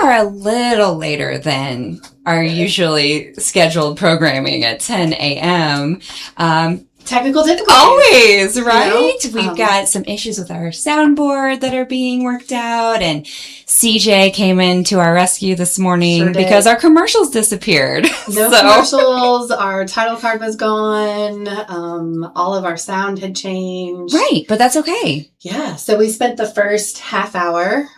are a little later than our usually scheduled programming at 10 a.m. Technical difficulties. Always, right? You know? We've got some issues with our soundboard that are being worked out, and CJ came in to our rescue this morning because our commercials disappeared. No commercials. Our title card was gone. All of our sound had changed. Right, but that's okay. Yeah, so we spent the first half hour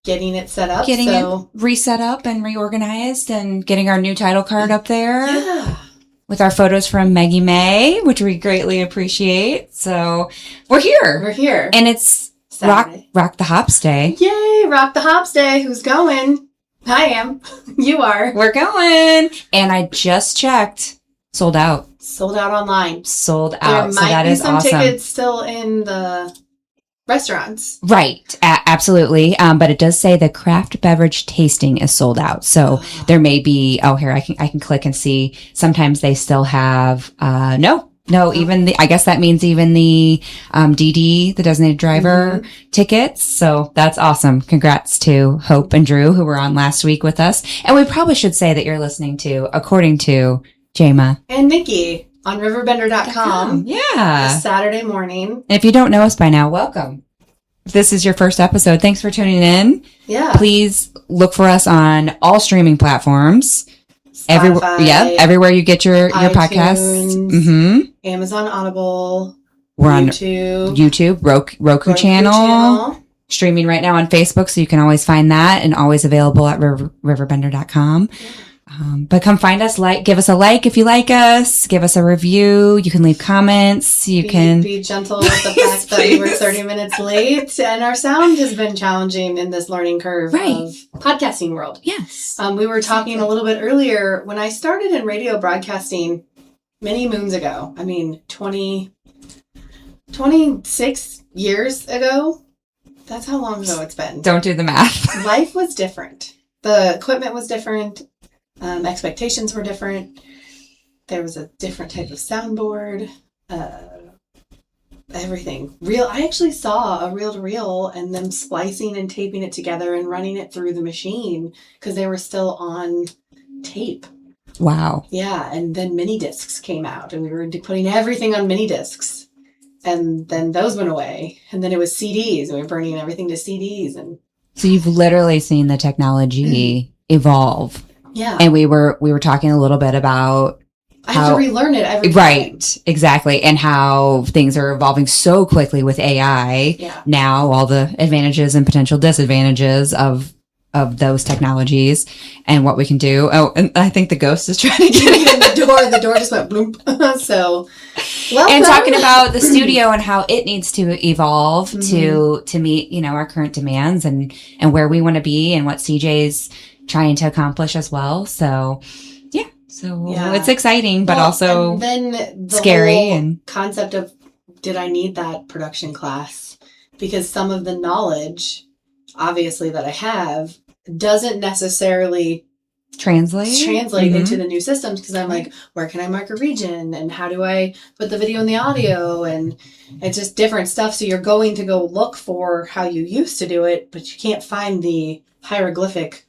getting it set up. Getting it reset up and reorganized and getting our new title card up there. Yeah. With our photos from Maggie May, which we greatly appreciate. So we're here. We're here. And it's Rock the Hops Day. Yay, Rock the Hops Day. Who's going? I am. You are. We're going. And I just checked. Sold out. Sold out online. Sold out. There might be some tickets still in the restaurants. Right. Absolutely. But it does say the craft beverage tasting is sold out. So there may be, here, I can click and see. Sometimes they still have, even I guess that means even the, DD, the designated driver tickets. So that's awesome. Congrats to Hope and Drew, who were on last week with us. And we probably should say that you're listening to, according to Jama and Nikki, on RiverBender.com. Yeah. Saturday morning. And if you don't know us by now, welcome. If this is your first episode, thanks for tuning in. Yeah. Please look for us on all streaming platforms. Spotify, everywhere you get your iTunes, podcasts. Amazon Audible. We're YouTube, on YouTube, Roku channel. Streaming right now on Facebook, so you can always find that, and always available at RiverBender.com. Yeah. But come find us, give us a like if you like us, give us a review. You can leave comments. You can be gentle with the fact that we were 30 minutes late, and our sound has been challenging in this learning curve of podcasting world. Yes. We were talking a little bit earlier when I started in radio broadcasting many moons ago. 26 years ago. That's how long ago it's been. Don't do the math. Life was different. The equipment was different. Expectations were different. There was a different type of soundboard. Everything. I actually saw a reel-to-reel and them splicing and taping it together and running it through the machine because they were still on tape. Wow. Yeah, and then mini discs came out and we were putting everything on mini discs. And then those went away. And then it was CDs and we were burning everything to CDs. And so you've literally seen the technology evolve. Yeah. And we were talking a little bit about I have to relearn it every time. Right, exactly. And how things are evolving so quickly with AI. Yeah. Now, all the advantages and potential disadvantages of those technologies and what we can do. Oh, and I think the ghost is trying to get in the door. The door just went bloop. So, welcome. And talking about the studio and how it needs to evolve to meet, our current demands and where we want to be and what CJ's trying to accomplish as well. So, it's exciting, but also and then the scary whole and concept of, did I need that production class? Because some of the knowledge, obviously, that I have doesn't necessarily translate into the new systems, because I'm like, where can I mark a region and how do I put the video and the audio, and it's just different stuff. So you're going to go look for how you used to do it, but you can't find the hieroglyphic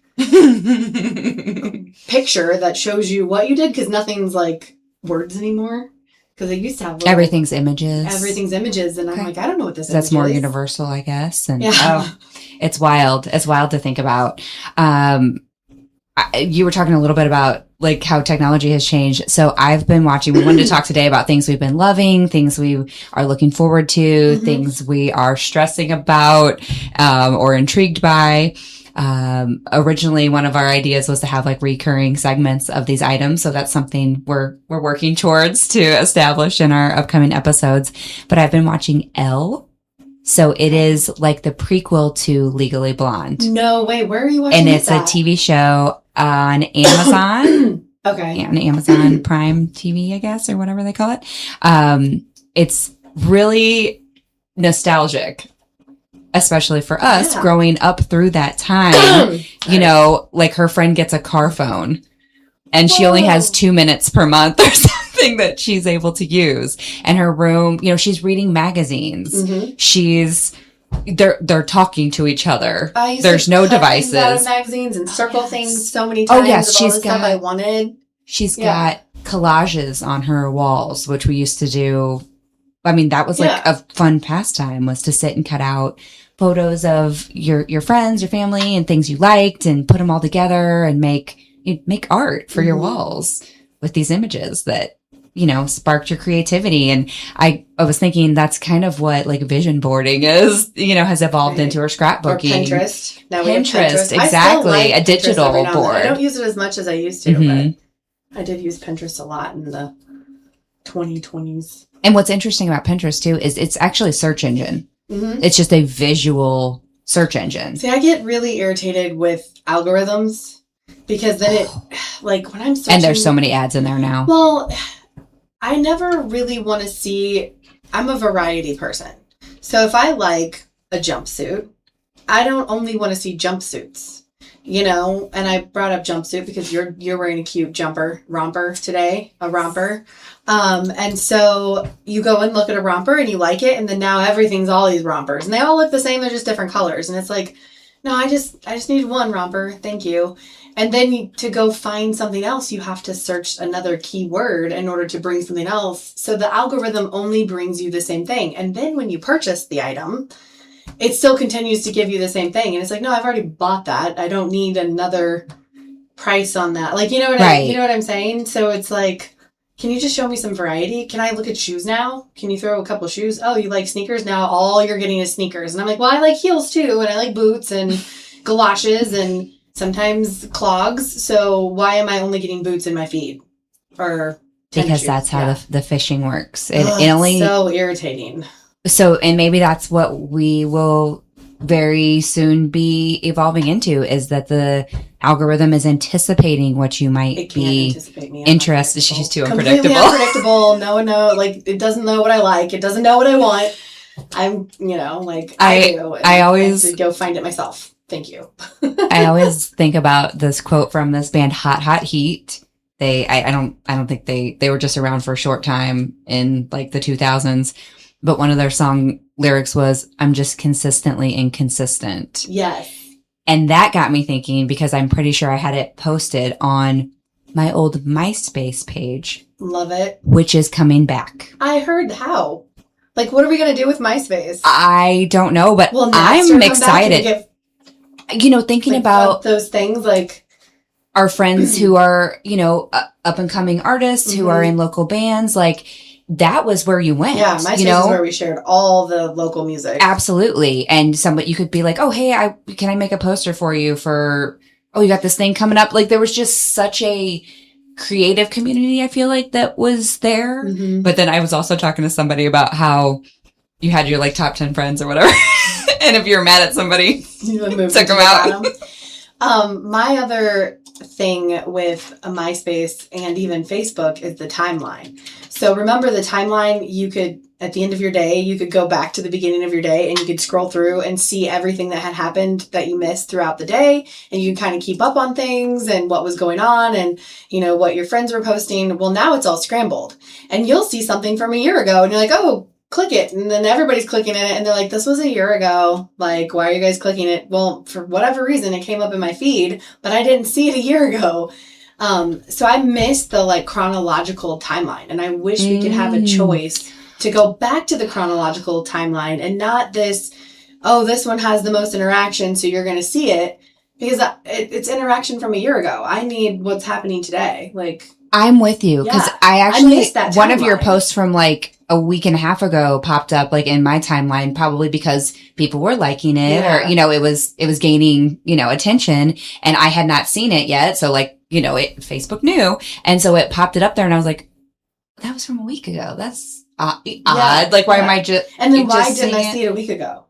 picture that shows you what you did, because nothing's like words anymore. Because they used to have everything's images, and I'm like, I don't know what this is. That's more universal, I guess. And yeah. It's wild. It's wild to think about. You were talking a little bit about like how technology has changed. So I've been watching. We wanted to talk today about things we've been loving, things we are looking forward to, things we are stressing about or intrigued by. Originally one of our ideas was to have like recurring segments of these items. So that's something we're working towards to establish in our upcoming episodes. But I've been watching Elle. So it is like the prequel to Legally Blonde. No way. Where are you watching And it's a TV show on Amazon. Okay. Yeah, on Amazon Prime TV, I guess, or whatever they call it. It's really nostalgic. Especially for us growing up through that time, like her friend gets a car phone and she only has 2 minutes per month or something that she's able to use. And her room, she's reading magazines. She's they're talking to each other. There's no devices. Out of magazines and circle things so many times. Oh yes, of all the stuff I wanted. She's got collages on her walls, which we used to do. I mean, that was like a fun pastime, was to sit and cut out photos of your friends, your family, and things you liked, and put them all together and make art for your walls with these images that, you know, sparked your creativity. And I was thinking that's kind of what like vision boarding is, you know, has evolved into, or scrapbooking. Or Pinterest. Now we have Pinterest. Exactly. Like a digital board. I don't use it as much as I used to, but I did use Pinterest a lot in the 2020s. And what's interesting about Pinterest too is it's actually a search engine. It's just a visual search engine. See, I get really irritated with algorithms because then it, like when I'm searching. And there's so many ads in there now. Well, I never really want to see, I'm a variety person. So if I like a jumpsuit, I don't only want to see jumpsuits, you know, and I brought up jumpsuit because you're wearing a cute romper today, a romper. And so you go and look at a romper and you like it. And then now everything's all these rompers and they all look the same. They're just different colors. And it's like, no, I just need one romper. Thank you. And then to go find something else, you have to search another keyword in order to bring something else. So the algorithm only brings you the same thing. And then when you purchase the item, it still continues to give you the same thing. And it's like, no, I've already bought that. I don't need another price on that. Like, you know what I'm saying? So it's like, can you just show me some variety? Can I look at shoes now? Can you throw a couple shoes? Oh, you like sneakers? Now all you're getting is sneakers. And I'm like, well, I like heels too. And I like boots and galoshes and sometimes clogs. So why am I only getting boots in my feed? Or because shoes? That's how the fishing works. It only so irritating. So, and maybe that's what we will very soon be evolving into, is that the algorithm is anticipating what you might be interested. She's too unpredictable. Completely unpredictable. No one knows. Like, it doesn't know what I like. It doesn't know what I want. I'm, you know, like I do. I always go find it myself. Thank you. I always think about this quote from this band, Hot Hot Heat. I don't think they were just around for a short time in like the 2000s, but one of their song lyrics was, "I'm just consistently inconsistent." Yes. And that got me thinking, because I'm pretty sure I had it posted on my old MySpace page. Love it. Which is coming back. I heard how. Like, what are we going to do with MySpace? I don't know, but I'm excited. You know, thinking about those things, like our friends who are, you know, up and coming artists who are in local bands, like that was where you went. Yeah, MySpace is where we shared all the local music. Absolutely. And you could be like, oh, hey, can I make a poster for you for, oh, you got this thing coming up. Like there was just such a creative community, I feel like, that was there. But then I was also talking to somebody about how you had your like top 10 friends or whatever. And if you're mad at somebody, took them out. My other thing with MySpace and even Facebook is the timeline. So remember the timeline, you could, at the end of your day, you could go back to the beginning of your day and you could scroll through and see everything that had happened that you missed throughout the day. And you kind of keep up on things and what was going on and, you know, what your friends were posting. Well, now it's all scrambled and you'll see something from a year ago and you're like, oh, click it. And then everybody's clicking in it and they're like, this was a year ago. Like, why are you guys clicking it? Well, for whatever reason, it came up in my feed, but I didn't see it a year ago. So I missed the like chronological timeline and I wish we could have a choice to go back to the chronological timeline and not this, oh, this one has the most interaction, so you're going to see it, because it's interaction from a year ago. I need what's happening today. Like, I'm with you, because I missed that timeline. One of your posts from like a week and a half ago popped up like in my timeline, probably because people were liking it or, you know, it was gaining, you know, attention and I had not seen it yet. So like, you know, Facebook knew. And so it popped it up there and I was like, that was from a week ago. That's odd. Like, why am I just... And then why didn't I see it a week ago?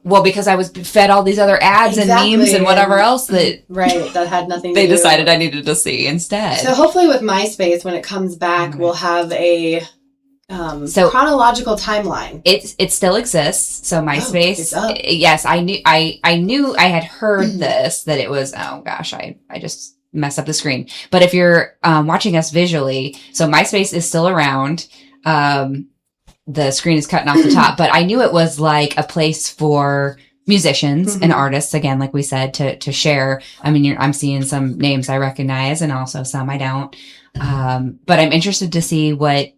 Well, because I was fed all these other ads and memes and whatever else that... Right, that had nothing to do. They decided I needed to see instead. So hopefully with MySpace, when it comes back, we'll have a chronological timeline. It still exists. So MySpace... yes, I knew I had heard this, that it was... Oh, gosh, I just messed up the screen. But if you're watching us visually, so MySpace is still around. the screen is cutting off the top, but I knew it was like a place for musicians and artists, again, like we said, to share. I mean, I'm seeing some names I recognize and also some I don't. But I'm interested to see what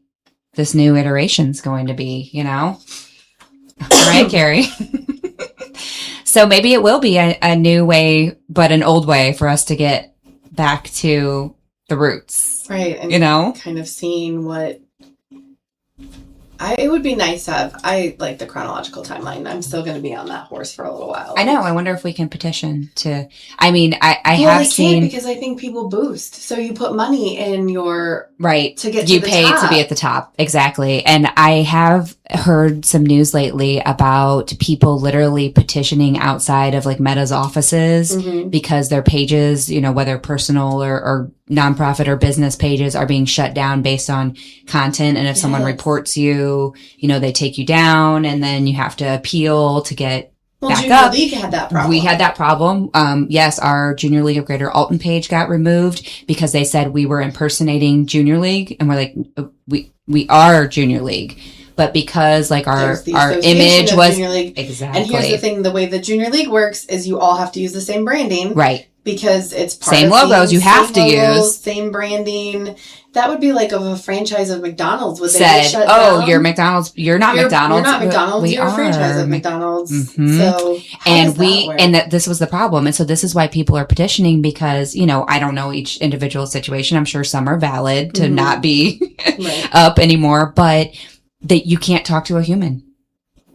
this new iteration is going to be, you know? Right, Carrie? So maybe it will be a new way, but an old way for us to get back to the roots. Right. And you know? Kind of seeing what... it would be nice to have... I like the chronological timeline. I'm still going to be on that horse for a little while. I know. I wonder if we can petition to... I mean, I well, have they seen... can't because I think people boost. So you put money in your... Right. To get you to the pay top. to be at the top. Exactly. And I have heard some news lately about people literally petitioning outside of like Meta's offices because their pages, you know, whether personal or nonprofit or business pages are being shut down based on content. And if someone reports you, you know, they take you down and then you have to appeal to get back Junior up. League had that problem. We had that problem. Yes, our Junior League of Greater Alton page got removed because they said we were impersonating Junior League. And we're like, we are Junior League. But because like our image was Junior League. Exactly. And here's the thing, the way the Junior League works is you all have to use the same branding. Right. Because it's part same of logos you have to use. Same branding. That would be like of a franchise of McDonald's. Would they said, get shut "Oh, down? you're McDonald's. You're not McDonald's. You're not McDonald's. You're a franchise of McDonald's." So, that this was the problem, and so this is why people are petitioning because you know I don't know each individual situation. I'm sure some are valid to not be up anymore, but that you can't talk to a human.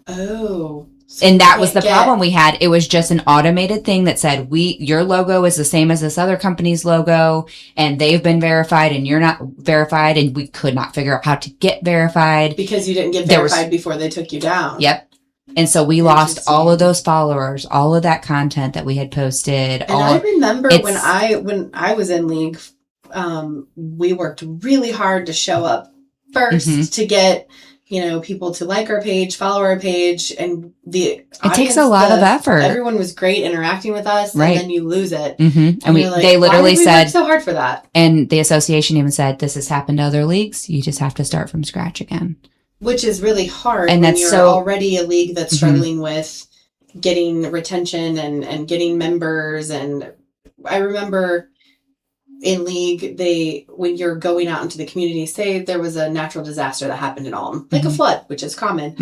Oh. So and that was the problem we had. It was just an automated thing that said, your logo is the same as this other company's logo, and they've been verified, and you're not verified, and we could not figure out how to get verified. Because you didn't get verified before they took you down. Yep. And so we lost all of those followers, all of that content that we had posted. And I remember when I was in League, we worked really hard to show up first to get... you know, people to like our page, follow our page, and it takes a lot of effort. Everyone was great interacting with us, and then you lose it. And they literally said, why did we work so hard for that? And the association even said, this has happened to other leagues. You just have to start from scratch again. Which is really hard and when you're already a league that's struggling with getting retention and getting members. And I remember... in League, when you're going out into the community, say there was a natural disaster that happened in Alton, like a flood, which is common.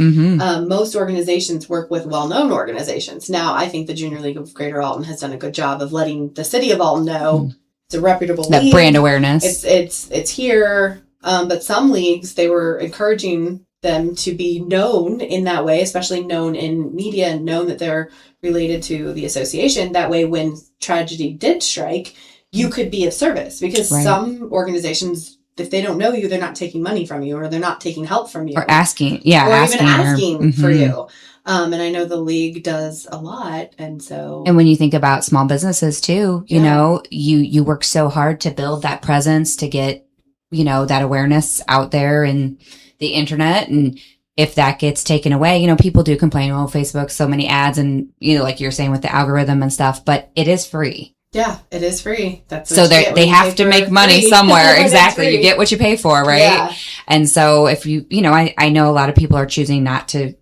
Most organizations work with well-known organizations. Now, I think the Junior League of Greater Alton has done a good job of letting the city of Alton know it's a reputable league. That brand awareness. It's here. But some leagues, they were encouraging them to be known in that way, especially known in media and known that they're related to the association. That way, when tragedy did strike, you could be of service because some organizations, if they don't know you, they're not taking money from you or they're not taking help from you. Or asking. Or even asking for you. And I know the league does a lot. And so. And when you think about small businesses too, you know, you work so hard to build that presence to get, you know, that awareness out there in the internet. And if that gets taken away, you know, people do complain, oh, Facebook, so many ads and, you know, like you're saying with the algorithm and stuff, but it is free. Yeah, it is free. That's so they have to make money somewhere. Exactly. You get what you pay for, right? Yeah. And so if you know, I know a lot of people are choosing not to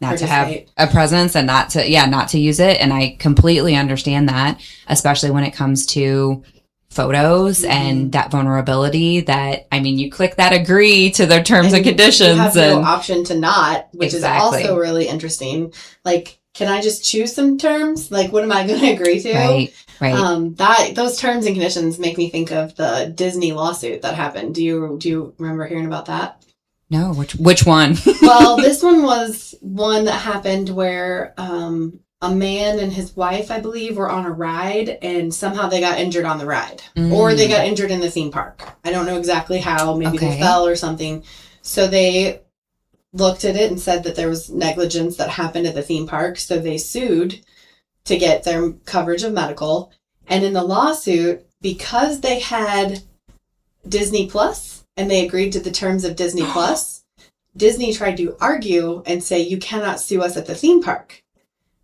have a presence and not to use it. And I completely understand that, especially when it comes to photos and that vulnerability that, I mean, you click that agree to their terms and conditions. You have no option to not, which is also really interesting. Like, can I just choose some terms? Like, what am I going to agree to? Right. Those terms and conditions make me think of the Disney lawsuit that happened. Do you remember hearing about that? No. Which one? Well, this one was one that happened where a man and his wife, I believe, were on a ride and somehow they got injured on the ride. Or they got injured in the theme park. I don't know exactly how. Maybe they fell or something. So they looked at it and said that there was negligence that happened at the theme park. So they sued to get their coverage of medical. And in the lawsuit, because they had Disney Plus and they agreed to the terms of Disney Plus, Disney tried to argue and say, you cannot sue us at the theme park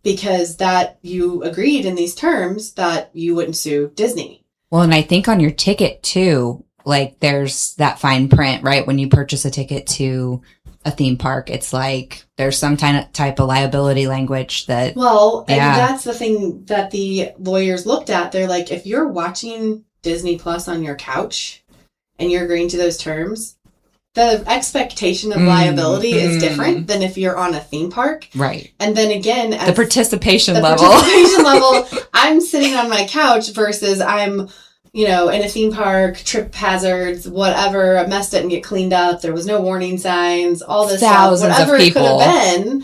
because that you agreed in these terms that you wouldn't sue Disney. Well, and I think on your ticket too, like there's that fine print, right? When you purchase a ticket to a theme park. It's like there's some type of liability language that. Well, and that's the thing that the lawyers looked at. They're like, if you're watching Disney Plus on your couch and you're agreeing to those terms, the expectation of liability is different than if you're on a theme park. Right. And then again, the participation level, I'm sitting on my couch versus I'm, in a theme park, trip hazards, whatever, I messed it and get cleaned up. There was no warning signs, all this Thousands stuff, whatever of people. It could have been.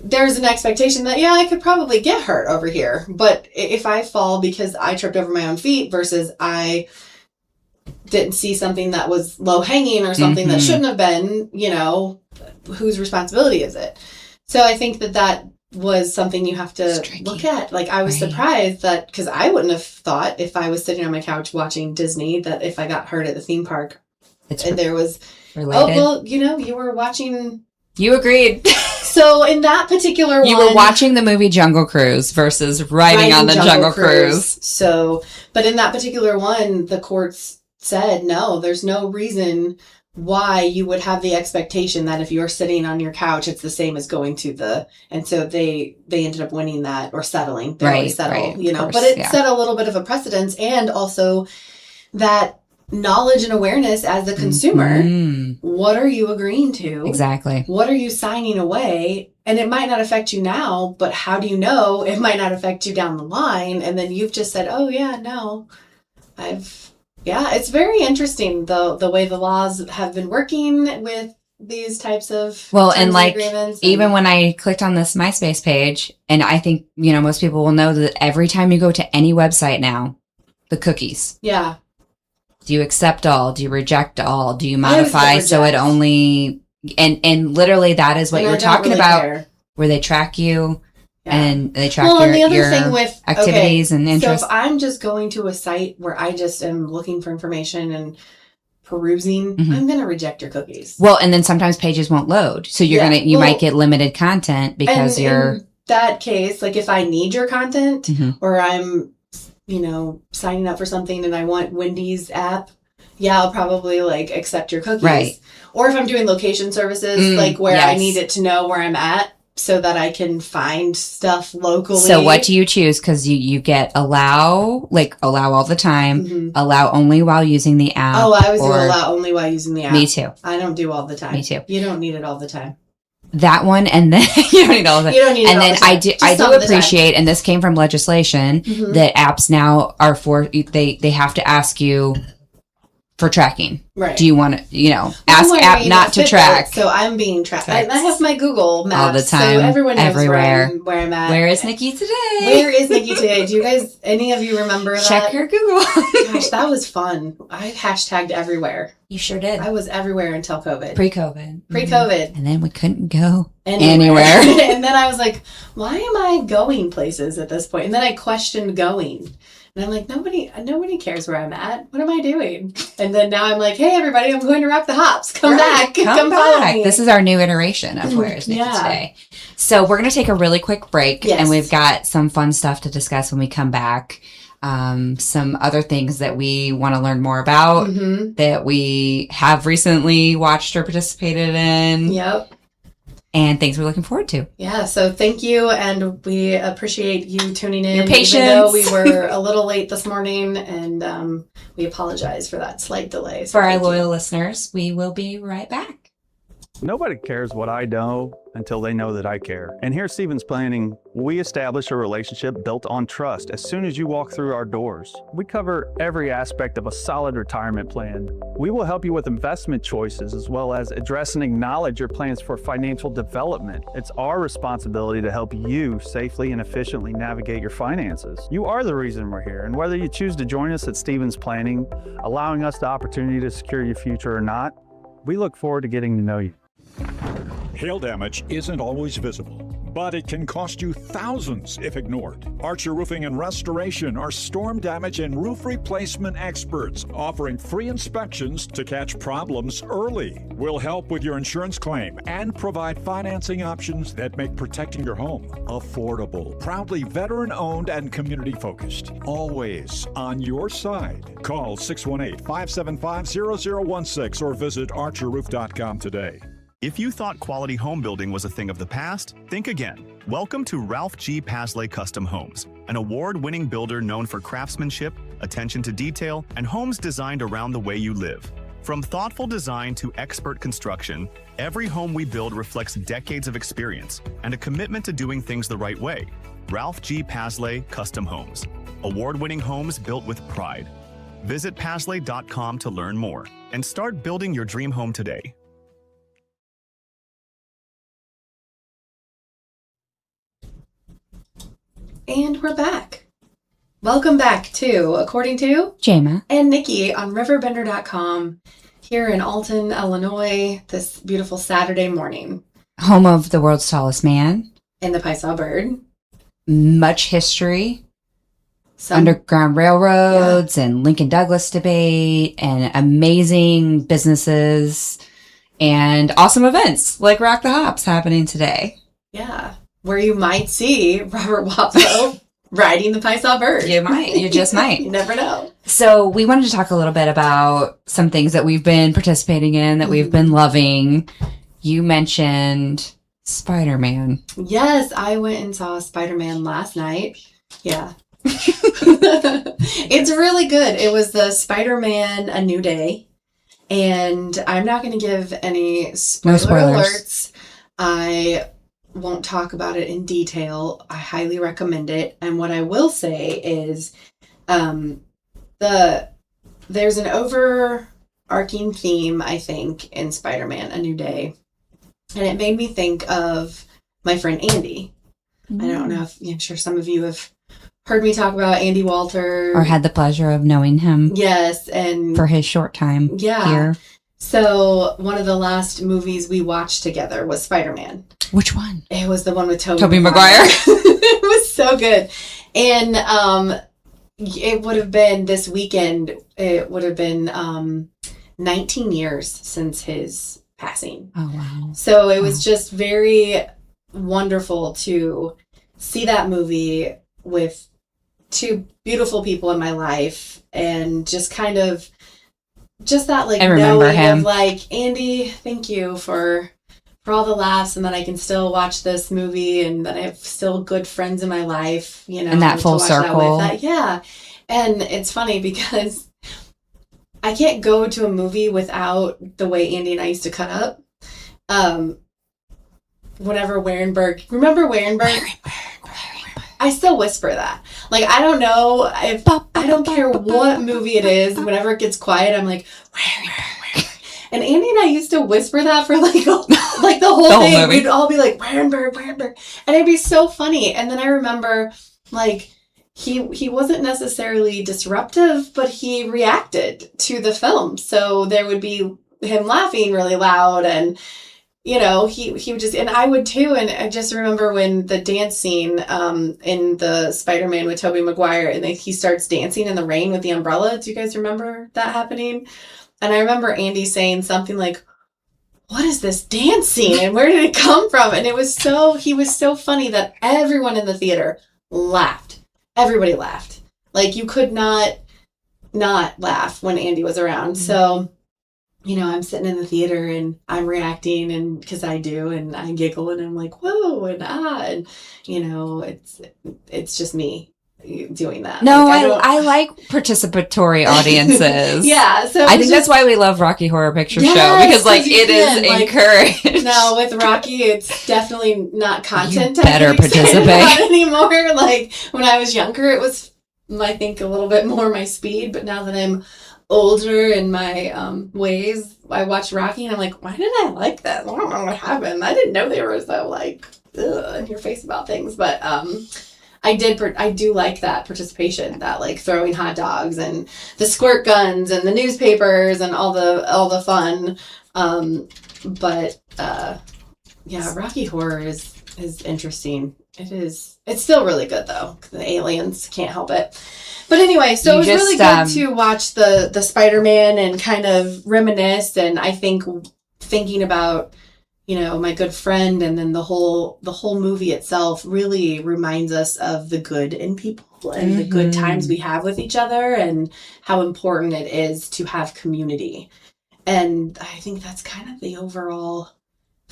There's an expectation that, I could probably get hurt over here. But if I fall because I tripped over my own feet versus I didn't see something that was low hanging or something that shouldn't have been, whose responsibility is it? So I think that was something you have to look at. Like, I was surprised that, because I wouldn't have thought if I was sitting on my couch watching Disney that if I got hurt at the theme park and there was, related. you were watching. You agreed. So in that particular one. You were watching the movie Jungle Cruise versus riding on the Jungle Cruise. So, but in that particular one, the courts said, no, there's no reason why you would have the expectation that if you're sitting on your couch, it's the same as going to and so they ended up winning that or settling. They always settle, but it set a little bit of a precedence, and also that knowledge and awareness as the consumer. What are you agreeing to? Exactly. What are you signing away? And it might not affect you now, but how do you know it might not affect you down the line? And then you've just said, oh yeah, no, it's very interesting, the way the laws have been working with these types of agreements. Even when I clicked on this MySpace page, and I think, most people will know that every time you go to any website now, the cookies. Yeah. Do you accept all? Do you reject all? Do you modify so it only... And literally that is what you're talking about, where they track you. Yeah. And they track your thing with activities and interests. So if I'm just going to a site where I just am looking for information and perusing, I'm going to reject your cookies. Well, and then sometimes pages won't load. So you might get limited content because in that case, like if I need your content or I'm, signing up for something and I want Wendy's app, I'll probably accept your cookies. Right. Or if I'm doing location services, where I need it to know where I'm at, so that I can find stuff locally. So what do you choose? Because you get allow all the time, allow only while using the app. Oh, I always do allow only while using the app. Me too. I don't do all the time. Me too. You don't need it all the time. That one, and then you don't need all the time. You don't need it all the time. I do appreciate, and this came from legislation, that apps now are they have to ask you for tracking. Right. Do you want to, ask app not to track? So I'm being tracked. I have my Google Maps. All the time. So everyone knows everywhere. where I'm at. Where is Nikki today? Where is Nikki today? Do you guys, any of you remember that? Check your Google. Gosh, that was fun. I hashtagged everywhere. You sure did. I was everywhere until COVID. Pre-COVID. And then we couldn't go anywhere. And then I was like, why am I going places at this point? And then I questioned going. And I'm like, nobody cares where I'm at. What am I doing? And then now I'm like, hey, everybody, I'm going to Rock the Hops. Come back. Come follow me. This is our new iteration of Where is Nikki Today. So we're going to take a really quick break. Yes. And we've got some fun stuff to discuss when we come back. Some other things that we want to learn more about that we have recently watched or participated in. Yep. And things we're looking forward to. Yeah, so thank you, and we appreciate you tuning in. Your patience. Even though we were a little late this morning, and we apologize for that slight delay. So for our loyal listeners, we will be right back. Nobody cares what I know until they know that I care. And here at Stevens Planning, we establish a relationship built on trust as soon as you walk through our doors. We cover every aspect of a solid retirement plan. We will help you with investment choices as well as address and acknowledge your plans for financial development. It's our responsibility to help you safely and efficiently navigate your finances. You are the reason we're here, and whether you choose to join us at Stevens Planning, allowing us the opportunity to secure your future or not, we look forward to getting to know you. Hail damage isn't always visible, but it can cost you thousands if ignored. Archer Roofing and Restoration are storm damage and roof replacement experts, offering free inspections to catch problems early. We'll help with your insurance claim and provide financing options that make protecting your home affordable. Proudly veteran-owned and community-focused. Always on your side. Call 618-575-0016 or visit archerroof.com today. If you thought quality home building was a thing of the past, think again. Welcome to Ralph G. Pasley Custom Homes, an award-winning builder known for craftsmanship, attention to detail, and homes designed around the way you live. From thoughtful design to expert construction, every home we build reflects decades of experience and a commitment to doing things the right way. Ralph G. Pasley Custom Homes. Award-winning homes built with pride. Visit Pasley.com to learn more and start building your dream home today. And we're back. Welcome back to According to Jama and Nikki on RiverBender.com here in Alton, Illinois, this beautiful Saturday morning. Home of the world's tallest man. And the Pie-Saw Bird. Much history. Underground railroads and Lincoln Douglas debate and amazing businesses and awesome events like Rock the Hops happening today. Yeah. Where you might see Robert Waplow riding the Pie-Saw Bird. You might. You just might. You never know. So we wanted to talk a little bit about some things that we've been participating in, that we've been loving. You mentioned Spider-Man. Yes, I went and saw Spider-Man last night. Yeah. It's really good. It was the Spider-Man A New Day. And I'm not going to give any spoilers. Alerts. I won't talk about it in detail. I highly recommend it. And what I will say is there's an overarching theme, I think, in Spider-Man A New Day. And it made me think of my friend Andy. I don't know if, I'm sure some of you have heard me talk about Andy Walter. Or had the pleasure of knowing him. Yes. And for his short time here. So one of the last movies we watched together was Spider-Man. Which one? It was the one with Tobey Maguire. It was so good. And it would have been this weekend, it would have been 19 years since his passing. Oh, wow. So it was just very wonderful to see that movie with two beautiful people in my life and just kind of just that like knowing him. Of like, Andy, thank you for all the laughs and that I can still watch this movie and that I have still good friends in my life, and that full circle. Yeah. And it's funny because I can't go to a movie without the way Andy and I used to cut up. Whenever Warenberg, remember Warenberg? I still whisper that. Like, I don't know if, I don't care what movie it is. Whenever it gets quiet, I'm like, and Andy and I used to whisper that for like the whole thing. Movie. We'd all be like, Warenberg. And it'd be so funny. And then I remember, like, he wasn't necessarily disruptive, but he reacted to the film. So there would be him laughing really loud and, he would just, and I would too. And I just remember when the dance scene in the Spider-Man with Tobey Maguire and he starts dancing in the rain with the umbrella. Do you guys remember that happening? And I remember Andy saying something like, what is this dance scene? And where did it come from? And he was so funny that everyone in the theater laughed. Everybody laughed. Like, you could not laugh when Andy was around. Mm-hmm. So, I'm sitting in the theater and I'm reacting and because I do and I giggle and I'm like, whoa, and it's just me doing that. No, like, I like participatory audiences. Yeah. So I think that's why we love Rocky Horror Picture Show because it is encouraged. No, with Rocky, it's definitely not content. You better participate anymore. Like when I was younger, it was, I think, a little bit more my speed, but now that I'm older in my ways, I watch Rocky and I'm like, why did I like that? I don't know what happened. I didn't know they were so like in your face about things, but I do like that participation, that like throwing hot dogs and the squirt guns and the newspapers and all the fun. But Rocky Horror is interesting. It is. It's still really good though. The aliens can't help it. But anyway, so it was really good to watch the Spider-Man and kind of reminisce. And I think thinking about, my good friend and then the whole movie itself really reminds us of the good in people and the good times we have with each other and how important it is to have community. And I think that's kind of the overall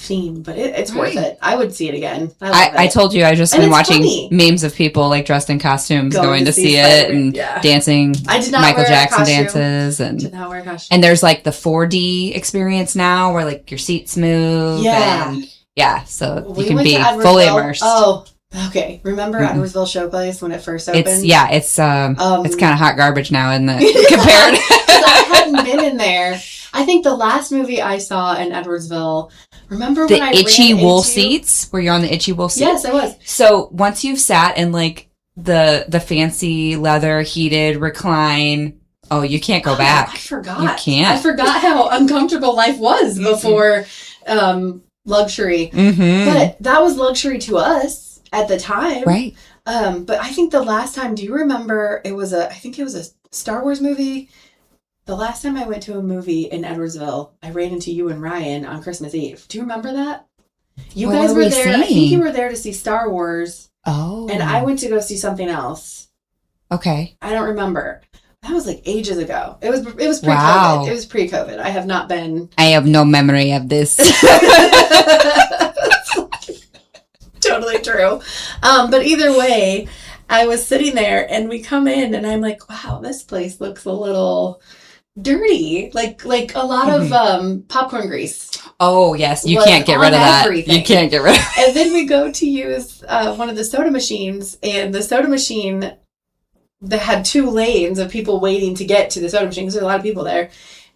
theme, but it's worth it. I would see it again. I told you I just been watching memes of people like dressed in costumes going to see it and dancing. I did not Michael wear Jackson a costume. dances and did not wear a costume. And there's like the 4D experience now where like your seats move. So we you can be fully immersed. Oh, okay. Remember Edwardsville Showplace when it first opened? It's kind of hot garbage now, isn't it? Compared. I hadn't been in there. I think the last movie I saw in Edwardsville, remember when I itchy wool seats? Where you're on the itchy wool seats? Yes, I was. So once you've sat in like the fancy leather heated recline, you can't go back. I forgot. You can't. I forgot how uncomfortable life was before luxury. But that was luxury to us at the time. Right. But I think the last time, do you remember I think it was a Star Wars movie? The last time I went to a movie in Edwardsville, I ran into you and Ryan on Christmas Eve. Do you remember that? You guys were there. I think you were there to see Star Wars. Oh. And I went to go see something else. Okay. I don't remember. That was like ages ago. It was pre-COVID. Wow. It was pre-COVID. I have not been. I have no memory of this. Totally true. But either way, I was sitting there and we come in and I'm like, wow, this place looks a little dirty, like a lot of popcorn grease. Oh yes, you can't get rid of that. Everything. You can't get rid of it. And then we go to use one of the soda machines, and the soda machine that had 2 lanes of people waiting to get to the soda machine because there's a lot of people there,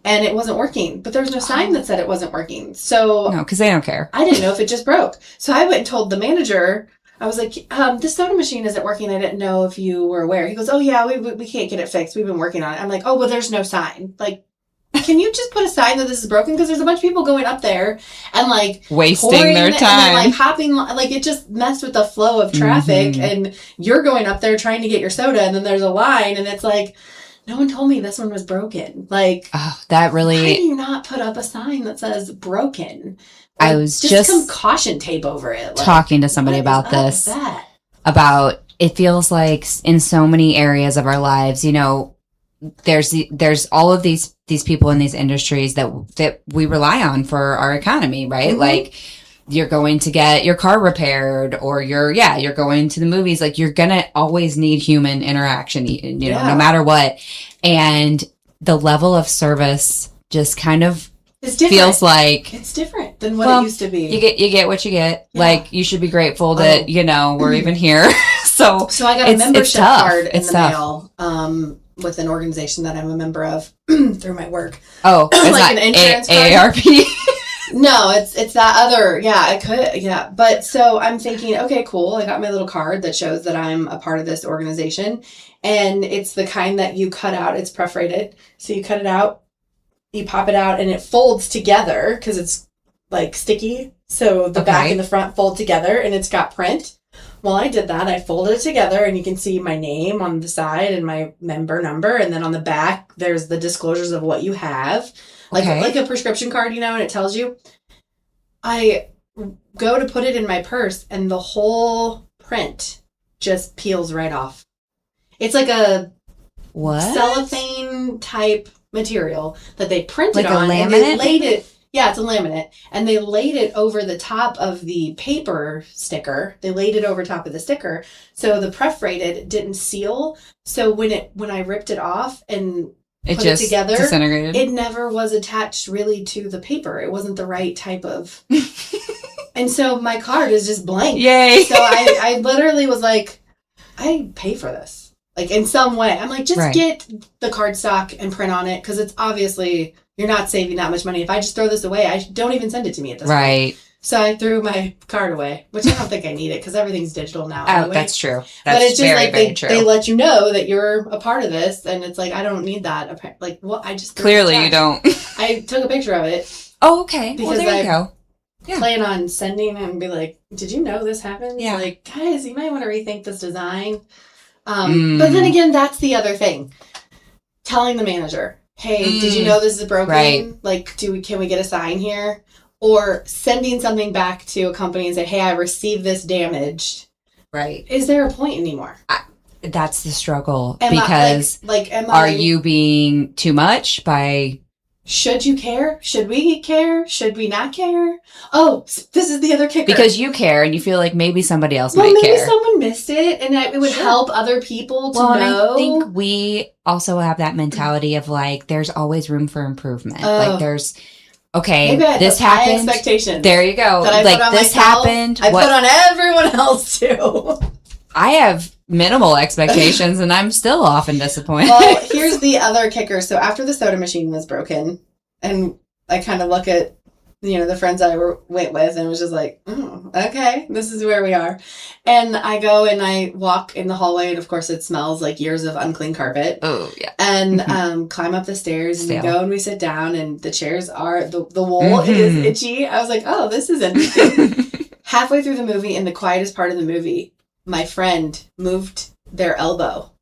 and it wasn't working. But there was no sign that said it wasn't working. So no, because they don't care. I didn't know if it just broke. So I went and told the manager. I was like, this soda machine isn't working. I didn't know if you were aware. He goes, oh, yeah, we can't get it fixed. We've been working on it. I'm like, oh, well, there's no sign. Like, can you just put a sign that this is broken? Because there's a bunch of people going up there and, like, wasting their time. And then, like, hopping. Like, it just messed with the flow of traffic. And you're going up there trying to get your soda. And then there's a line. And it's like, no one told me this one was broken. Like, that really. Why do you not put up a sign that says broken? I was just some caution tape over it. Like, talking to somebody about this. About it feels like in so many areas of our lives, you know, there's all of these people in these industries that we rely on for our economy, right? Like you're going to get your car repaired or you're going to the movies. Like you're going to always need human interaction, you know, no matter what. And the level of service just kind of feels like it's different than what it used to be. You get what you get. Yeah. Like you should be grateful that you know we're even here. So I got a membership card in the mail with an organization that I'm a member of through my work. Oh, is like that an insurance AARP? No, it's that other. Yeah, I could. Yeah, but so I'm thinking, okay, cool. I got my little card that shows that I'm a part of this organization, and it's the kind that you cut out. It's perforated, so you cut it out. You pop it out and it folds together because it's like sticky. So the back and the front fold together and it's got print. Well, I did that. I folded it together and you can see my name on the side and my member number. And then on the back, there's the disclosures of what you have. Like a prescription card, you know, and it tells you. I go to put it in my purse and the whole print just peels right off. It's like a cellophane type material that they printed like on. A laminate? And they laid it. Yeah, it's a laminate. And they laid it over the top of the paper sticker. They laid it over top of the sticker. So the perforated didn't seal. So when I ripped it off and put it together, disintegrated. It never was attached really to the paper. It wasn't the right type of. And so my card is just blank. Yay. So I literally was like, I pay for this. Like, in some way. I'm like, just get the cardstock and print on it, because it's obviously, you're not saving that much money. If I just throw this away, don't even send it to me at this point. So I threw my card away, which I don't think I need it, because everything's digital now anyway. That's true. But it's just very, very true. They let you know that you're a part of this, and it's like, I don't need that. Like, well, I just... Clearly you don't. I took a picture of it. Oh, okay. Because there you go. Yeah. Plan on sending and be like, did you know this happened? Yeah. Like, guys, you might want to rethink this design. But then again, that's the other thing. Telling the manager, hey, did you know this is broken? Right. Like, can we get a sign here? Or sending something back to a company and say, hey, I received this damaged. Right. Is there a point anymore? That's the struggle. Are you being too much by Should you care? Should we care? Should we not care? Oh, this is the other kicker. Because you care and you feel like maybe somebody else well, might maybe care. someone missed it and it would help other people to know. And I think we also have that mentality of like, there's always room for improvement. Like there's, okay, this happened. High expectations. There you go. That I like put on this myself, happened. I put on everyone else too. I have minimal expectations and I'm still often disappointed. Well, here's the other kicker. So after the soda machine was broken, and I kind of look at, the friends I went with and was just like, oh, okay, this is where we are. And I go and I walk in the hallway and of course it smells like years of unclean carpet. Oh, yeah. And climb up the stairs and we go and we sit down and the chairs are, the wool Mm-hmm. is itchy. I was like, oh, this is interesting. Halfway through the movie, in the quietest part of the movie, my friend moved their elbow.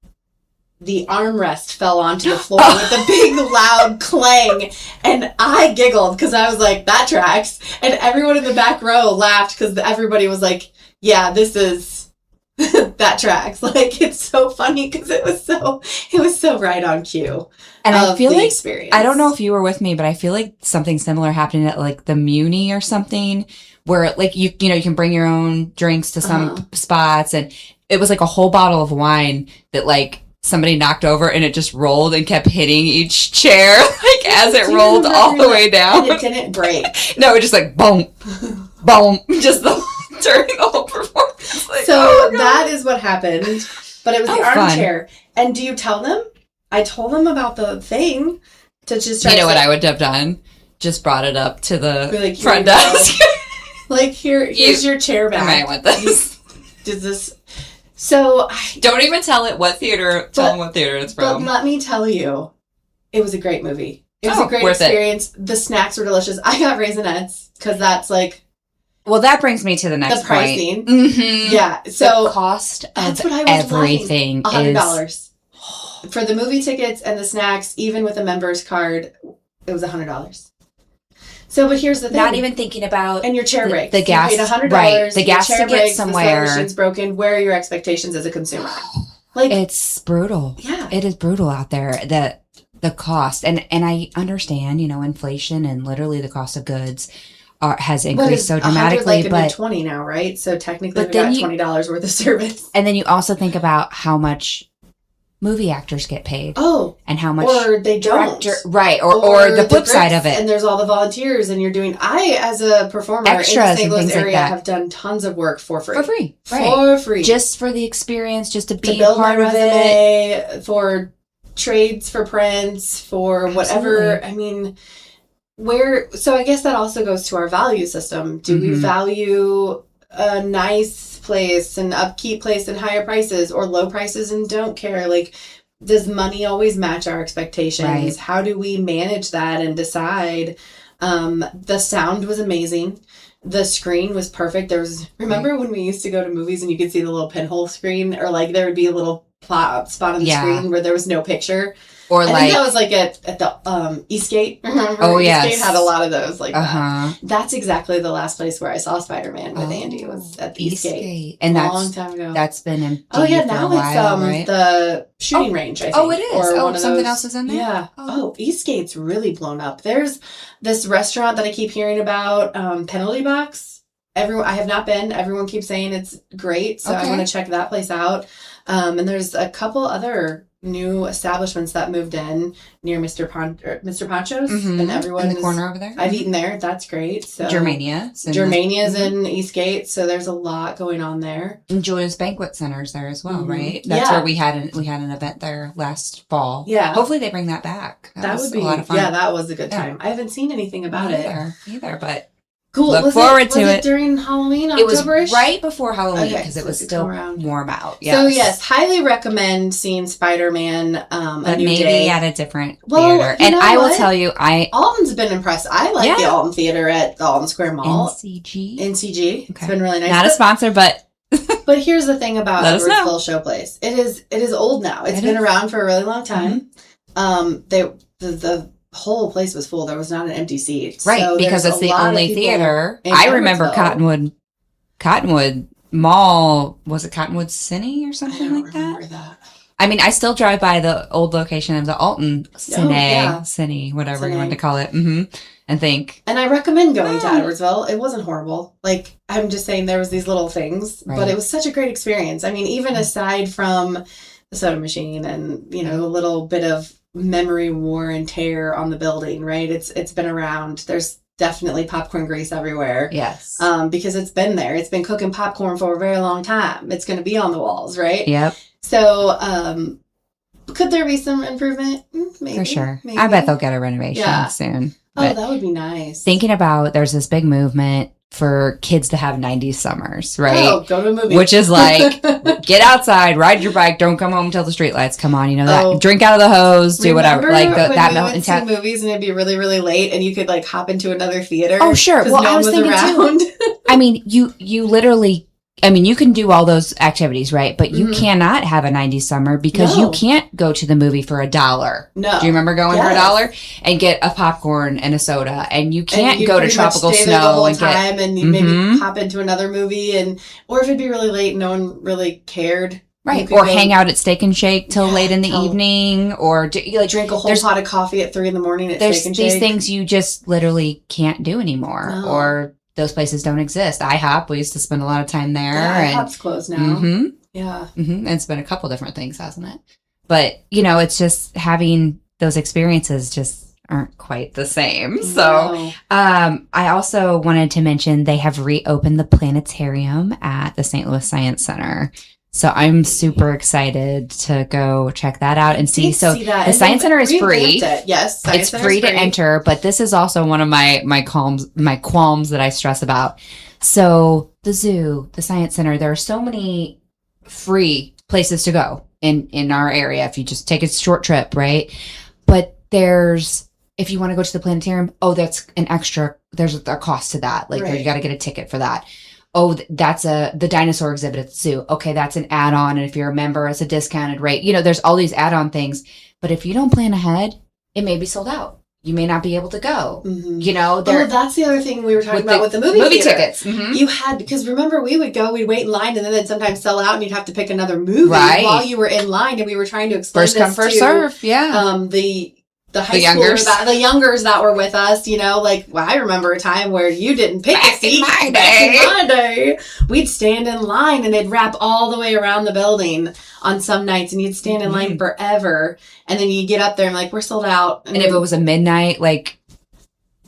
The armrest fell onto the floor with a big loud clang, and I giggled because I was like, that tracks. And everyone in the back row laughed because everybody was like, yeah, this is, that tracks. Like, it's so funny because it was so right on cue. And I feel like, experience. I don't know if you were with me, but I feel like something similar happened at like the Muni or something where like you can bring your own drinks to some spots, and it was like a whole bottle of wine that like somebody knocked over and it just rolled and kept hitting each chair like as it rolled all the way down. And it didn't break. No, it just like boom, boom, just during the whole performance. Like, so that is what happened, but it was the armchair. Fun. And do you tell them? I told them about the thing to just try. You know what I would have done? Just brought it up to the like, front desk. Like here's your chair back. I might want this. Did this? So don't even tell it what theater. Tell them what theater it's from. But let me tell you, it was a great movie. It was a great experience. The snacks were delicious. I got Raisinets because that's like. Well, that brings me to the next the pricing. point. Mm-hmm. Yeah. So the cost that's of what I was everything $100 for the movie tickets and the snacks. Even with a member's card, it was $100. So, but here's the thing. Not even thinking about... And your chair breaks. The gas. You paid $100. Right. The gas chair to get breaks, somewhere. The soda machine's broken. Where are your expectations as a consumer? Like, it's brutal. Yeah. It is brutal out there. The cost. And I understand, inflation and literally the cost of goods has increased so dramatically. Like but $20 now, right? So technically we got $20 worth of service. And then you also think about how much movie actors get paid. Oh. And how much... Or they don't. Right. Or the flip side of it. And there's all the volunteers and you're doing... I, as a performer extras in the St. Louis area, like have done tons of work for free. For free. Right. For free. Just for the experience, just to be build part my of resume, it. For trades, for prints, for whatever. I mean... So I guess that also goes to our value system. Do we value a nice place, an upkeep place, and higher prices, or low prices and don't care? Like, does money always match our expectations? Right. How do we manage that and decide? The sound was amazing. The screen was perfect. Remember when we used to go to movies and you could see the little pinhole screen, or like there would be a little spot on the screen where there was no picture. Or I think that was like at the Eastgate. Remember? Oh, yes. Eastgate had a lot of those like Uh-huh. that. That's exactly the last place where I saw Spider-Man with Andy, was at the Eastgate. And a long time ago. That's been empty now for a while, it's right? the shooting range, I think. Oh, it is. Or one of something those. else is in there? Yeah. Oh, Eastgate's really blown up. There's this restaurant that I keep hearing about, Penalty Box. I have not been. Everyone keeps saying it's great, so I want to check that place out. And there's a couple other new establishments that moved in near Mr. Poncho's, and everyone in the corner over there. I've eaten there. That's great. So Germania's in Eastgate, so there's a lot going on there. And Julia's Banquet Center's there as well, right? That's where we had an event there last fall. Yeah, hopefully they bring that back. That would be a lot of fun. Yeah, that was a good time. I haven't seen anything about it either, but. Cool. Look forward to it. During Halloween, October-ish? It was right before Halloween because it was still warm out. Yes. So yes, highly recommend seeing Spider-Man but New maybe Day. At a different theater. And I will tell you, Alton's been impressed. I like the Alton Theater at the Alton Square Mall. NCG. Okay. It's been really nice. Not a sponsor, but but here's the thing about Edwardsville Showplace. It is old now. It's been around for a really long time. The whole place was full. There was not an empty seat. Right, so because it's the only theater. I remember Cottonwood Mall. Was it Cottonwood Cine or something like that? That. I mean, I still drive by the old location of the Alton Cine, whatever you want to call it. And think. And I recommend going to Edwardsville. It wasn't horrible. Like, I'm just saying there was these little things, but it was such a great experience. I mean, even aside from the soda machine and, you know, a little bit of memory wear and tear on the building, right? It's been around. There's definitely popcorn grease everywhere. Yes. Because it's been there. It's been cooking popcorn for a very long time. It's going to be on the walls, right? Yep. So, could there be some improvement? Maybe. For sure. Maybe. I bet they'll get a renovation soon. But that would be nice. Thinking about, there's this big movement for kids to have 90s summers, right? Oh, go to a movie. Which is like, get outside, ride your bike, don't come home until the streetlights come on. You know that. Drink out of the hose, do whatever. Like that. We went to movies and it'd be really, really late, and you could like hop into another theater. Oh, sure. Well, I was thinking around. too. I mean, you literally. I mean, you can do all those activities, right? But you cannot have a 90s summer because you can't go to the movie for $1. No. Do you remember going for $1 and get a popcorn and a soda? And you can't go to tropical snow and get and you maybe hop into another movie, or if it'd be really late, no one really cared. Right. Or hang out at Steak and Shake till late in the evening, or drink a whole pot of coffee at 3 a.m. at Steak and Shake. There's these things you just literally can't do anymore, or those places don't exist. IHOP, we used to spend a lot of time there. Yeah, IHOP's closed now. Yeah. And it's been a couple different things, hasn't it? But, you know, it's just having those experiences just aren't quite the same. So I also wanted to mention they have reopened the planetarium at the St. Louis Science Center. So I'm super excited to go check that out and see. So the Science Center is free. Yes, it's free to enter, but this is also one of my qualms that I stress about. So the zoo, the Science Center, there are so many free places to go in our area if you just take a short trip, right? But if you want to go to the planetarium, that's an extra. There's a cost to that. Like you got to get a ticket for that. Oh, that's the dinosaur exhibit at the zoo. Okay, that's an add-on. And if you're a member, it's a discounted rate. You know, there's all these add-on things. But if you don't plan ahead, it may be sold out. You may not be able to go. You know, that's the other thing we were talking about with the movie tickets. You had, because remember, we would go, we'd wait in line, and then they'd sometimes sell out, and you'd have to pick another movie while you were in line. And we were trying to explain first come, first serve. Yeah. The high schoolers, the youngers that were with us, you know, like, I remember a time where you didn't pick a seat. Back in my day, we'd stand in line and they'd wrap all the way around the building on some nights, and you'd stand in line forever, and then you get up there and like, we're sold out. And if it was a midnight, like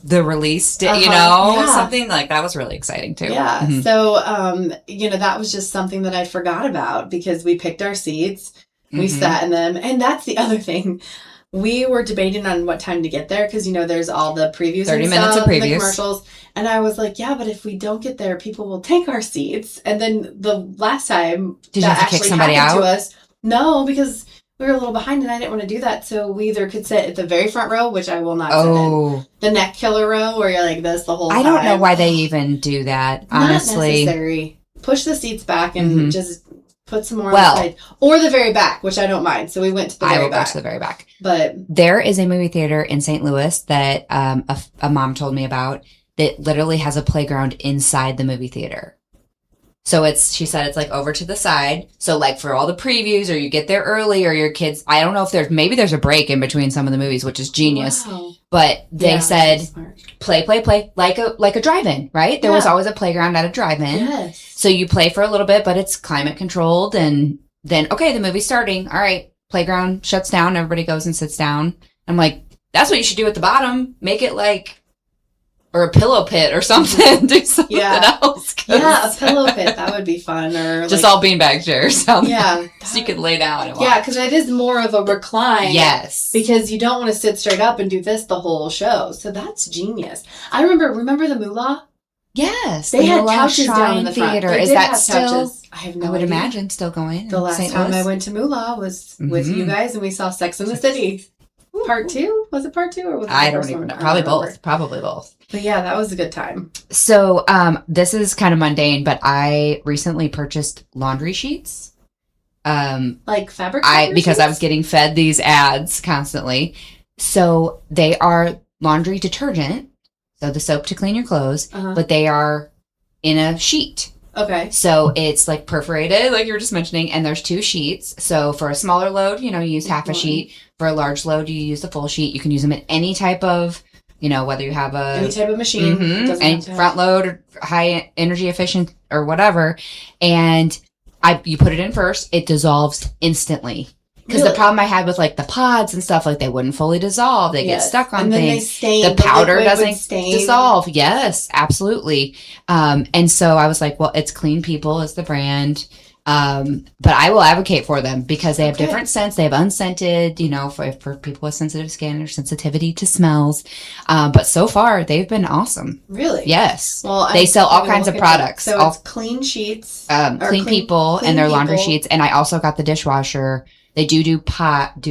the release, you know, something like that was really exciting too. Yeah. So, you know, that was just something that I forgot about because we picked our seats, we sat in them, and that's the other thing. We were debating on what time to get there because, you know, there's all the previews 30 and minutes stuff, of previews. The commercials. And I was like, yeah, but if we don't get there, people will take our seats. And then the last time did you have to kick somebody out? To us, no, because we were a little behind and I didn't want to do that. So we either could sit at the very front row, which I will not sit in. The neck killer row where you're like this the whole time. I don't know why they even do that, honestly. Not necessary. Push the seats back and just put some more on the side. Or the very back, which I don't mind. So we went to the very back. I will go to the very back. But there is a movie theater in St. Louis that a mom told me about that literally has a playground inside the movie theater. So she said it's like over to the side. So like for all the previews, or you get there early, or your kids, I don't know if maybe there's a break in between some of the movies, which is genius. Wow. But they said play, like a drive-in, right? There was always a playground at a drive-in. Yes. So you play for a little bit, but it's climate controlled, and then, okay, the movie's starting. All right, playground shuts down. Everybody goes and sits down. I'm like, that's what you should do at the bottom. Make it like, or a pillow pit or something. Do something else. Yeah, a pillow pit. That would be fun. Or just all beanbag chairs. So you could lay down and watch. Yeah, because it is more of a recline. Yes. Because you don't want to sit straight up and do this the whole show. So that's genius. I remember the Moolah? Yes. They had couches down in the front. Theater. Is that still? Couches. I have no idea. I would imagine still going. The last time I went to Moolah was with you guys, and we saw Sex in the City. Part 2? Was it part 2 or was it I don't even know. Probably both. Probably both. But yeah, that was a good time. So this is kind of mundane, but I recently purchased laundry sheets. Like fabric because sheets? I was getting fed these ads constantly. So they are laundry detergent, so the soap to clean your clothes, but they are in a sheet. Okay. So it's like perforated, like you were just mentioning, and there's 2 sheets. So for a smaller load, you use half a sheet. For a large load, you use the full sheet. You can use them in any type of, whether you have any type of machine, and front load or high energy efficient or whatever. And you put it in first, it dissolves instantly. Because the problem I had with like the pods and stuff, like they wouldn't fully dissolve. They get stuck on things. The powder doesn't dissolve. Yes, absolutely. And so I was like, well, it's Clean People is the brand. But I will advocate for them because they have different scents. They have unscented, for people with sensitive skin or sensitivity to smells. But so far they've been awesome. Really? Yes. Well, they sell all kinds of products. So it's Clean Sheets, Clean People, and their laundry sheets. And I also got the dishwasher. They do pods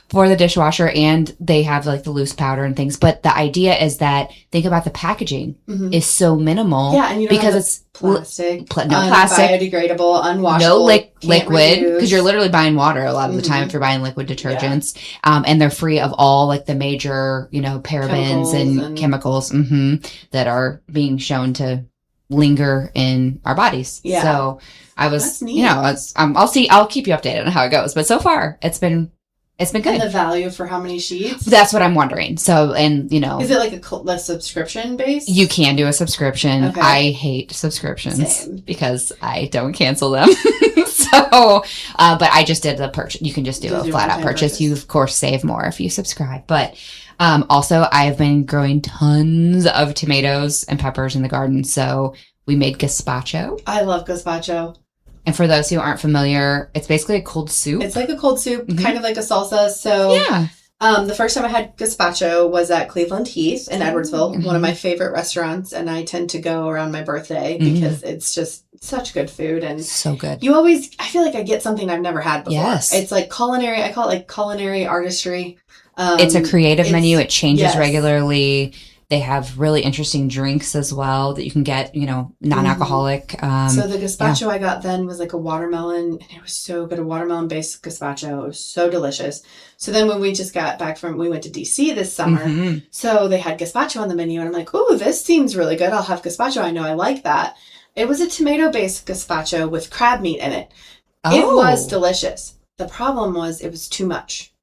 for the dishwasher, and they have like the loose powder and things. But the idea is that think about the packaging is so minimal. Yeah, and because it's plastic, no plastic, biodegradable, unwashable, no liquid, because you're literally buying water a lot of the time if you're buying liquid detergents. Yeah. And they're free of all like the major, parabens and chemicals that are being shown to linger in our bodies. Yeah. So I was, I'll keep you updated on how it goes. But so far, it's been good. And the value for how many sheets? That's what I'm wondering. So, and is it like a subscription base? You can do a subscription. Okay. I hate subscriptions because I don't cancel them. So, but I just did the purchase. You can just do a flat out purchase. You of course save more if you subscribe. But also, I have been growing tons of tomatoes and peppers in the garden. So we made gazpacho. I love gazpacho. And for those who aren't familiar, it's basically a cold soup. It's like a cold soup, kind of like a salsa. So the first time I had gazpacho was at Cleveland Heath in Edwardsville, one of my favorite restaurants. And I tend to go around my birthday because it's just such good food. And so good. I feel like I get something I've never had before. Yes. It's like culinary. I call it like culinary artistry. It's a creative menu. It changes regularly. They have really interesting drinks as well that you can get, non-alcoholic. So the gazpacho I got then was like a watermelon, and it was so good. A watermelon-based gazpacho. It was so delicious. So then when we just got back we went to D.C. this summer. So they had gazpacho on the menu, and I'm like, ooh, this seems really good. I'll have gazpacho. I know I like that. It was a tomato-based gazpacho with crab meat in it. Oh. It was delicious. The problem was it was too much.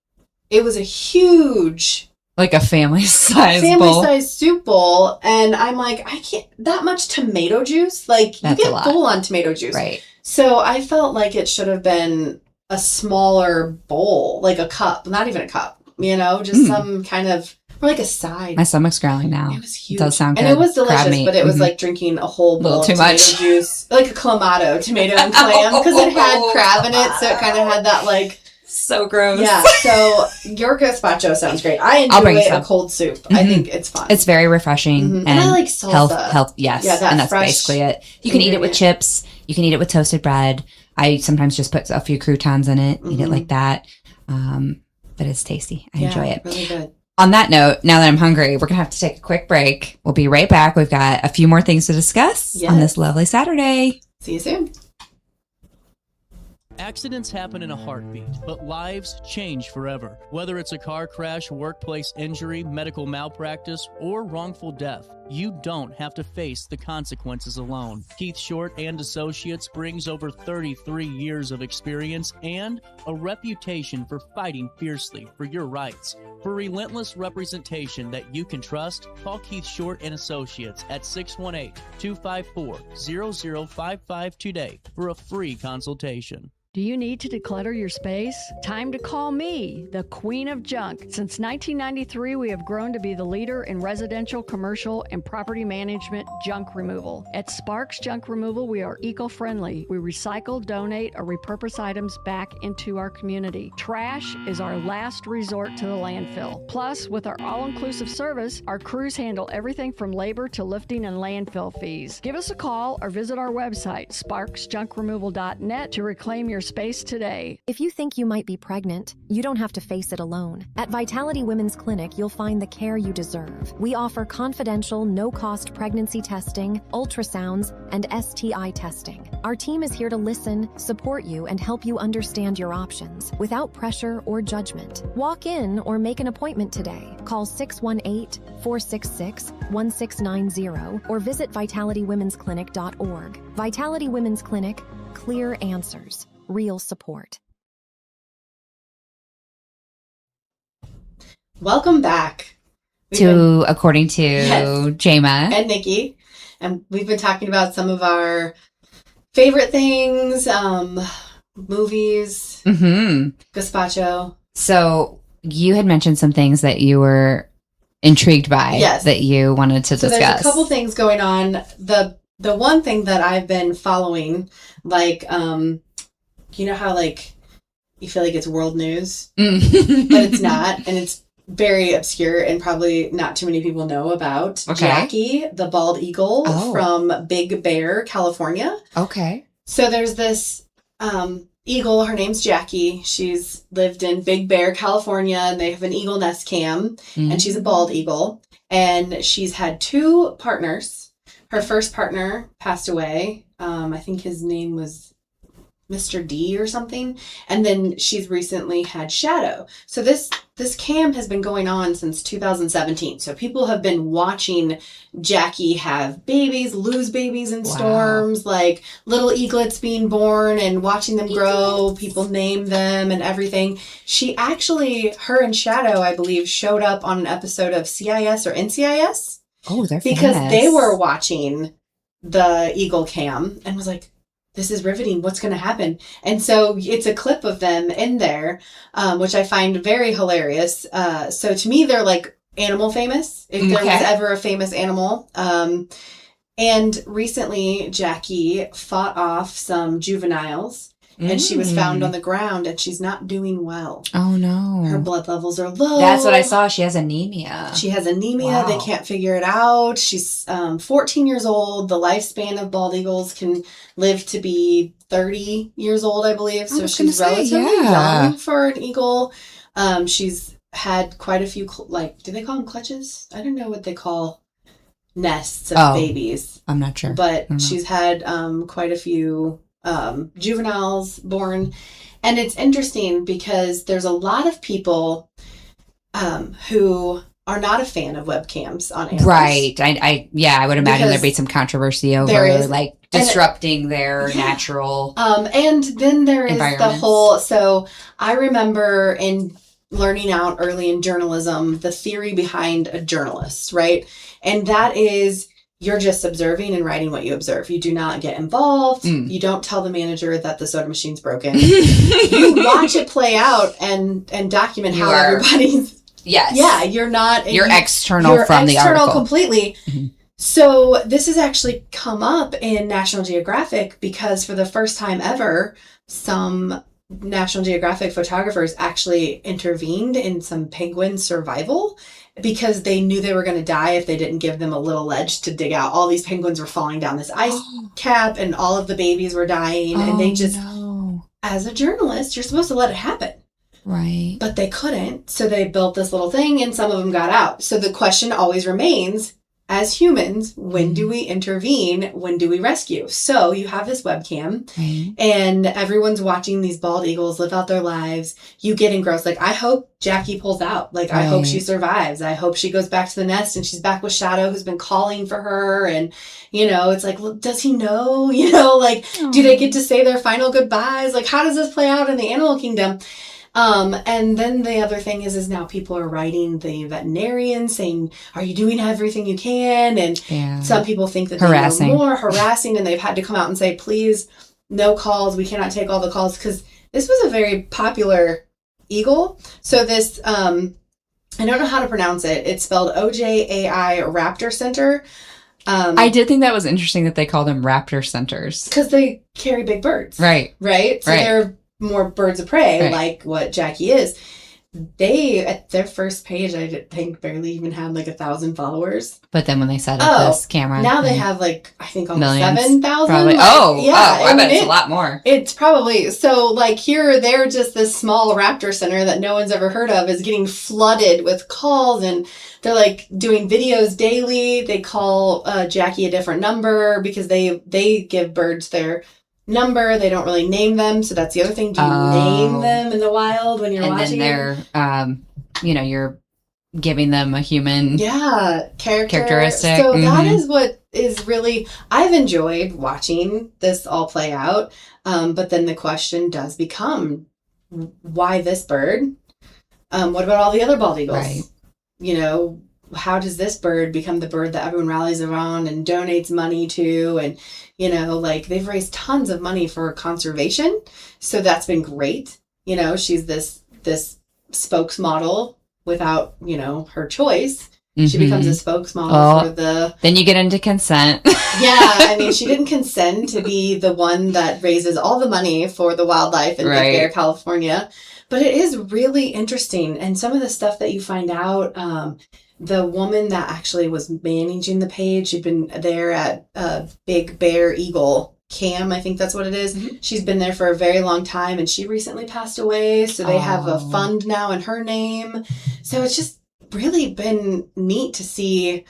It was a huge... like a family-sized soup bowl. And I'm like, I can't, that much tomato juice? Like, you get full on tomato juice. Right. So I felt like it should have been a smaller bowl, like a cup, not even a cup, just some kind of, or like a side. My stomach's growling now. It was huge. It does sound good. And it was delicious, but it was like drinking a whole bowl of tomato juice. Like a clamato, tomato and clam, because it had crab in it. So it kind of had that like, so gross. Yeah, so your gazpacho sounds great. I enjoy a cold soup. I think it's fun. It's very refreshing. And I like salsa. Health, yes. Yeah, and that's basically it. You can eat it with chips. You can eat it with toasted bread. I sometimes just put a few croutons in it, eat it like that. But it's tasty. I enjoy it. Really good. On that note, now that I'm hungry, we're going to have to take a quick break. We'll be right back. We've got a few more things to discuss on this lovely Saturday. See you soon. Accidents happen in a heartbeat, but lives change forever. Whether it's a car crash, workplace injury, medical malpractice, or wrongful death, you don't have to face the consequences alone. Keith Short and Associates brings over 33 years of experience and a reputation for fighting fiercely for your rights. For relentless representation that you can trust, call Keith Short and Associates at 618-254-0055 today for a free consultation. Do you need to declutter your space? Time to call me, the Queen of Junk. Since 1993, we have grown to be the leader in residential, commercial, and property management junk removal. At Sparks Junk Removal, we are eco-friendly. We recycle, donate, or repurpose items back into our community. Trash is our last resort to the landfill. Plus, with our all-inclusive service, our crews handle everything from labor to lifting and landfill fees. Give us a call or visit our website, sparksjunkremoval.net, to reclaim your space today. If you think you might be pregnant, you don't have to face it alone. At Vitality Women's Clinic, you'll find the care you deserve. We offer confidential, no-cost pregnancy testing, ultrasounds, and STI testing. Our team is here to listen, support you, and help you understand your options without pressure or judgment. Walk in or make an appointment today. Call 618-466-1690 or visit vitalitywomensclinic.org. Vitality Women's Clinic, clear answers, real support. Welcome back According to Jama and Nikki. And we've been talking about some of our favorite things, movies, gazpacho. So you had mentioned some things that you were intrigued by that you wanted to discuss. There's a couple things going on. The one thing that I've been following, like, you know how, like, you feel like it's world news, but it's not, and it's very obscure and probably not too many people know about. Jackie, the bald eagle from Big Bear, California. Okay. So there's this eagle, her name's Jackie. She's lived in Big Bear, California, and they have an eagle nest cam, and she's a bald eagle, and she's had 2 partners. Her first partner passed away. I think his name was Mr. D or something. And then she's recently had Shadow. So this cam has been going on since 2017. So people have been watching Jackie have babies, lose babies in storms, like little eaglets being born and watching them grow. People name them and everything. She actually, her and Shadow, I believe, showed up on an episode of CIS or NCIS. Oh, they're because famous. They were watching the Eagle cam and was like, this is riveting. What's going to happen? And so it's a clip of them in there, which I find very hilarious. So to me, they're like animal famous, if there was ever a famous animal. And recently, Jackie fought off some juveniles. And she was found on the ground, and she's not doing well. Oh, no. Her blood levels are low. That's what I saw. She has anemia. Wow. They can't figure it out. She's 14 years old. The lifespan of bald eagles can live to be 30 years old, I believe. So she's relatively young for an eagle. She's had quite a few, do they call them clutches? I don't know what they call nests of babies. I'm not sure. But she's had quite a few juveniles born. And it's interesting because there's a lot of people who are not a fan of webcams on animals. Right. I would imagine there'd be some controversy over like disrupting their natural and then there is the whole, so I remember in learning out early in journalism, the theory behind a journalist, right? And that is, you're just observing and writing what you observe. You do not get involved. You don't tell the manager that the soda machine's broken. You watch it play out and document how everybody's... Yes. Yeah, you're not... You're external from the article. You're external completely. So this has actually come up in National Geographic because for the first time ever, some National Geographic photographers actually intervened in some penguin survival because they knew they were going to die if they didn't give them a little ledge to dig out. All these penguins were falling down this ice cap and all of the babies were dying. And they just, as a journalist, you're supposed to let it happen. Right. But they couldn't. So they built this little thing and some of them got out. So the question always remains, as humans, when do we intervene? When do we rescue? So you have this webcam and everyone's watching these bald eagles live out their lives. You get engrossed. Like, I hope Jackie pulls out. Like, I hope she survives. I hope she goes back to the nest and she's back with Shadow, who's been calling for her. And, you know, it's like, well, does he know? You know, like, do they get to say their final goodbyes? Like, how does this play out in the animal kingdom? And then the other thing is now people are writing the veterinarian saying, are you doing everything you can? And some people think that they know more harassing and they've had to come out and say, please, no calls. We cannot take all the calls because this was a very popular eagle. So this, I don't know how to pronounce it. It's spelled OJAI Raptor Center. I did think that was interesting that they call them raptor centers. Because they carry big birds. Right. So they're more birds of prey, like what Jackie is. they, at their first page, I think barely even had like 1,000 followers. But then when they set up this camera, now they have like, I think almost millions, 7,000. probably. Like, I bet it's a lot more. It's probably, so like here, they're just this small raptor center that no one's ever heard of is getting flooded with calls, and they're like doing videos daily. They call Jackie a different number because they give birds their number. They don't really name them, so that's the other thing. Do you name them in the wild when you're watching? And then they're you're giving them a human characteristic. So that is what is really, I've enjoyed watching this all play out, but then the question does become, why this bird? What about all the other bald eagles? Right. How does this bird become the bird that everyone rallies around and donates money to? And they've raised tons of money for conservation. So that's been great. She's this spokesmodel without, her choice. She becomes a spokesmodel for the... Then you get into consent. She didn't consent to be the one that raises all the money for the wildlife in Big Bear, California. But it is really interesting. And some of the stuff that you find out... the woman that actually was managing the page, she'd been there at Big Bear Eagle Cam, I think that's what it is. Mm-hmm. She's been there for a very long time, and she recently passed away. So they have a fund now in her name. So it's just really been neat to see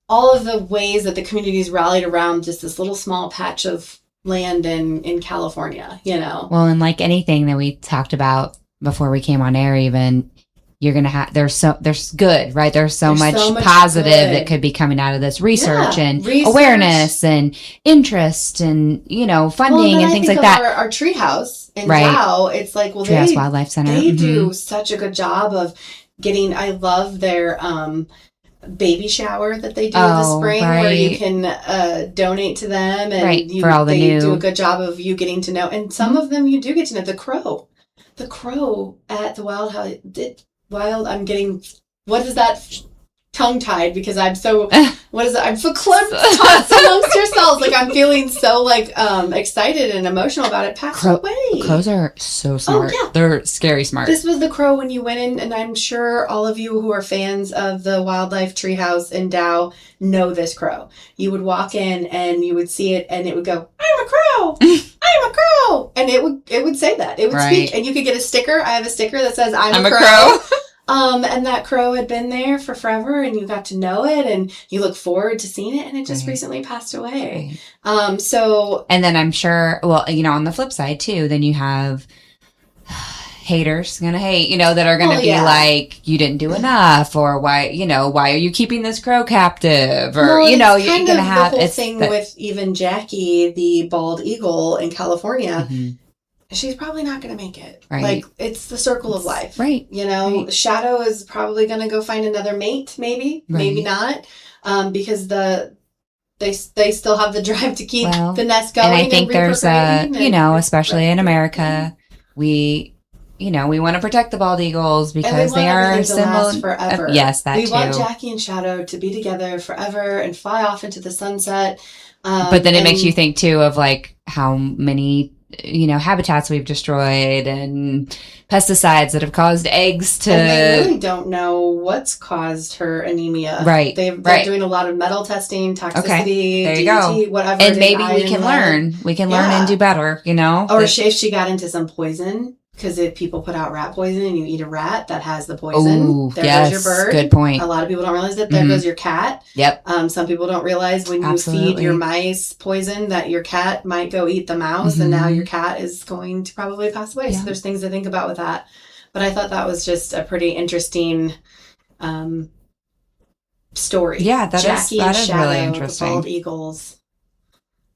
all of the ways that the community's rallied around just this little small patch of land in California, Well, and like anything that we talked about before we came on air, even... you're going to have, there's good, right? There's so much positive good that could be coming out of this research and awareness and interest and, funding and things like that. Our treehouse in Dow, it's like, Treehouse Wildlife Center. They do such a good job of getting, I love their, baby shower that they do in the spring where you can donate to them and they do a good job of you getting to know, and some of them you do get to know. The crow at the I'm getting, what is that? Tongue-tied because I'm so, what is it? I'm so close amongst yourselves. Like I'm feeling so excited and emotional about it. Passed away. Crows are so smart. Oh, yeah. They're scary smart. This was the crow when you went in, and I'm sure all of you who are fans of the Wildlife Treehouse in Dow know this crow. You would walk in and you would see it and it would go, I'm a crow! I'm a crow! And it would say that. It would speak. And you could get a sticker. I have a sticker that says I'm a crow. And that crow had been there for forever, and you got to know it, and you look forward to seeing it, and it just recently passed away. And then I'm sure, on the flip side too, then you have haters gonna hate, that are gonna be like, you didn't do enough, or why are you keeping this crow captive, or you're gonna have the whole thing with even Jackie, the bald eagle in California. Mm-hmm. She's probably not going to make it. Right. Like, it's the circle of life. Right. Shadow is probably going to go find another mate, maybe. Right. Maybe not. Because they still have the drive to keep the nest going. And I think there's especially in America, we want to protect the bald eagles because they are symbol forever. Yes, that too. We want Jackie and Shadow to be together forever and fly off into the sunset. But then it makes you think too of like how many habitats we've destroyed and pesticides that have caused eggs to... And they really don't know what's caused her anemia. Right. They're doing a lot of metal testing, toxicity, there you DET, go. Whatever. And maybe we can learn. We can learn and do better, Or if she got into some poison... Because if people put out rat poison and you eat a rat that has the poison, there goes your bird. Good point. A lot of people don't realize that. There goes your cat. Yep. Some people don't realize when you feed your mice poison that your cat might go eat the mouse, and now your cat is going to probably pass away. Yeah. So there's things to think about with that. But I thought that was just a pretty interesting story. Yeah, that Jackie is Shadow, really interesting. The bald eagles.